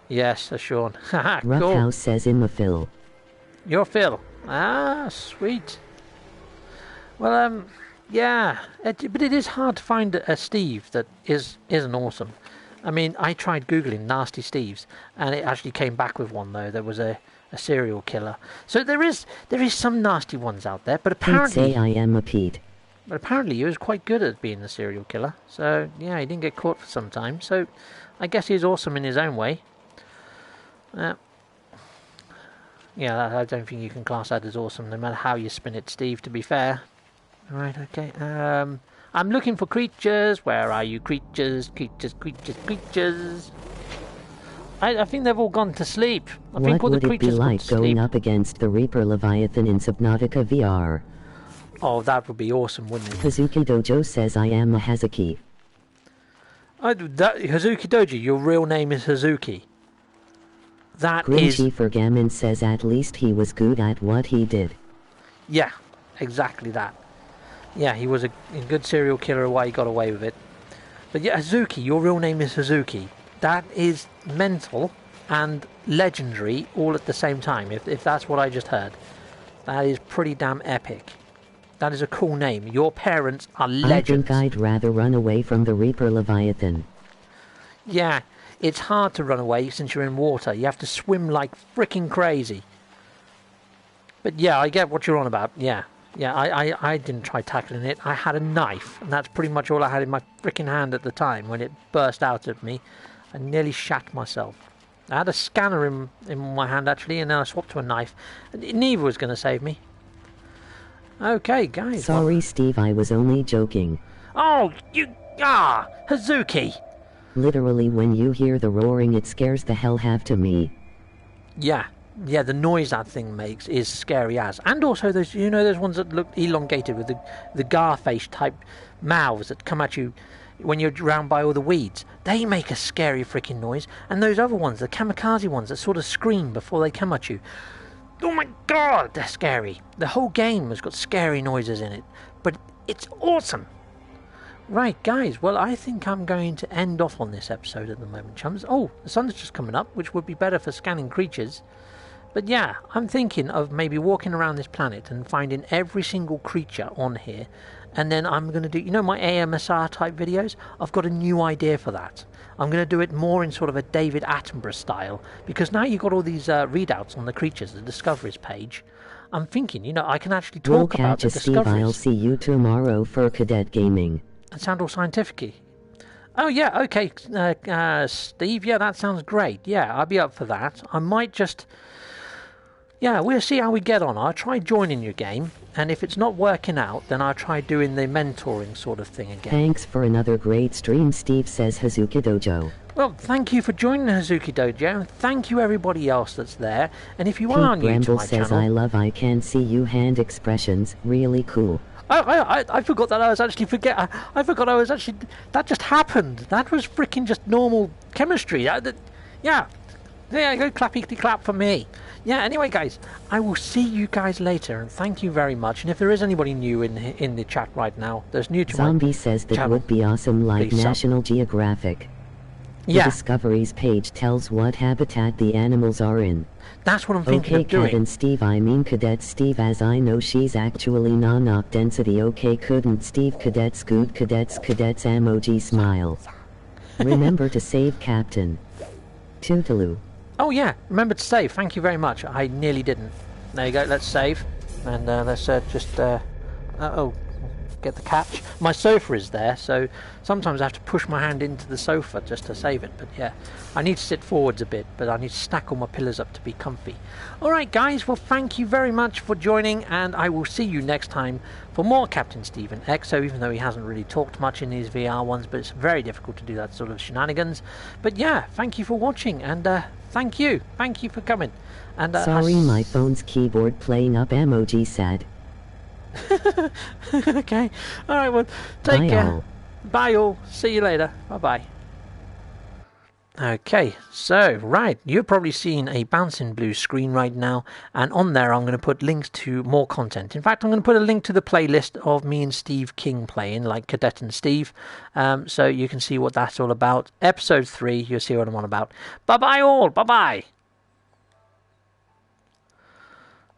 Yes, a Sean. Haha, cool. Roughhouse says I'm a Phil. You're Phil. Ah, sweet. Well, yeah. But it is hard to find a Steve that isn't awesome. I mean, I tried Googling nasty Steves, and it actually came back with one, though. There was a serial killer. So there is some nasty ones out there, but apparently... Say I am a Pete. But apparently he was quite good at being a serial killer. So, yeah, he didn't get caught for some time. So, I guess he's awesome in his own way. Yeah, I don't think you can class that as awesome, no matter how you spin it, Steve, to be fair. Right, okay. I'm looking for creatures. Where are you, creatures? Creatures. I think they've all gone to sleep. I think all the creatures would it be like going sleep. up against the Reaper Leviathan in Subnautica VR? Oh, that would be awesome, wouldn't it? Hazuki Dojo says I am a Hazuki. Hazuki Dojo, your real name is Hazuki. That Grinchy for Gammon says at least he was good at what he did. Yeah, exactly that. Yeah, he was a good serial killer while he got away with it. But yeah, Hazuki, your real name is Hazuki. That is mental and legendary all at the same time, if that's what I just heard. That is pretty damn epic. That is a cool name. Your parents are legends. I think I'd rather run away from the Reaper Leviathan. Yeah, it's hard to run away since you're in water. You have to swim like freaking crazy. But yeah, I get what you're on about. Yeah, I didn't try tackling it. I had a knife, and that's pretty much all I had in my freaking hand at the time when it burst out at me. I nearly shat myself. I had a scanner in my hand, actually, and then I swapped to a knife. Neither was going to save me. Okay, guys. Sorry, Steve, I was only joking. Oh, Hazuki! Literally, when you hear the roaring, it scares the hell out of me. Yeah. Yeah, the noise that thing makes is scary as. And also those, those ones that look elongated with the Garface type mouths that come at you when you're round by all the weeds. They make a scary freaking noise. And those other ones, the kamikaze ones that sort of scream before they come at you. Oh my god, they're scary. The whole game has got scary noises in it. But it's awesome. Right, guys, well, I think I'm going to end off on this episode at the moment, chums. Oh, the sun's just coming up, which would be better for scanning creatures. But yeah, I'm thinking of maybe walking around this planet and finding every single creature on here. And then I'm going to do, my AMSR type videos? I've got a new idea for that. I'm going to do it more in sort of a David Attenborough style. Because now you've got all these readouts on the creatures, the discoveries page. I'm thinking, I can actually talk about the discoveries. Steve, I'll see you tomorrow for Cadet Gaming. And sound all scientific-y. Oh, yeah, okay, Steve, yeah, that sounds great. Yeah, I'll be up for that. I might just... Yeah, we'll see how we get on. I'll try joining your game, and if it's not working out, then I'll try doing the mentoring sort of thing again. Thanks for another great stream, Steve, says Hazuki Dojo. Well, thank you for joining the Hazuki Dojo, and thank you everybody else that's there. And if you are new to my says, channel... I can see you hand expressions, really cool. I forgot that I was actually I forgot I was actually... That just happened. That was freaking just normal chemistry. Yeah. There you go, clappy-clap for me. Yeah, anyway, guys, I will see you guys later, and thank you very much. And if there is anybody new in the chat right now, there's new to Zombie my says that channel, would be awesome, like please National Geographic. The Yeah. Discoveries page tells what habitat the animals are in. That's what I'm thinking of doing. Captain Steve, I mean Cadet Steve, as I know she's actually non-op density. Okay, couldn't Steve Cadet Scoot cadets emoji smile. Remember to save Captain. Toodaloo. Oh yeah, remember to save. Thank you very much. I nearly didn't. There you go. Let's save, and let's just get the catch. My sofa is there, so sometimes I have to push my hand into the sofa just to save it. But yeah, I need to sit forwards a bit, but I need to stack all my pillows up to be comfy. All right, guys. Well, thank you very much for joining, and I will see you next time for more Captain Steven Exo, even though he hasn't really talked much in these VR ones, but it's very difficult to do that sort of shenanigans. But yeah, thank you for watching, and thank you for coming. And sorry, my phone's keyboard playing up emoji sad. Okay, all right, well, take Bye care. all. Bye all. See you later. Bye. Okay, so, right, you're probably seeing a bouncing blue screen right now, and on there I'm going to put links to more content. In fact, I'm going to put a link to the playlist of me and Steve King playing, like Cadet and Steve, so you can see what that's all about. Episode 3, you'll see what I'm on about. Bye-bye all, bye-bye!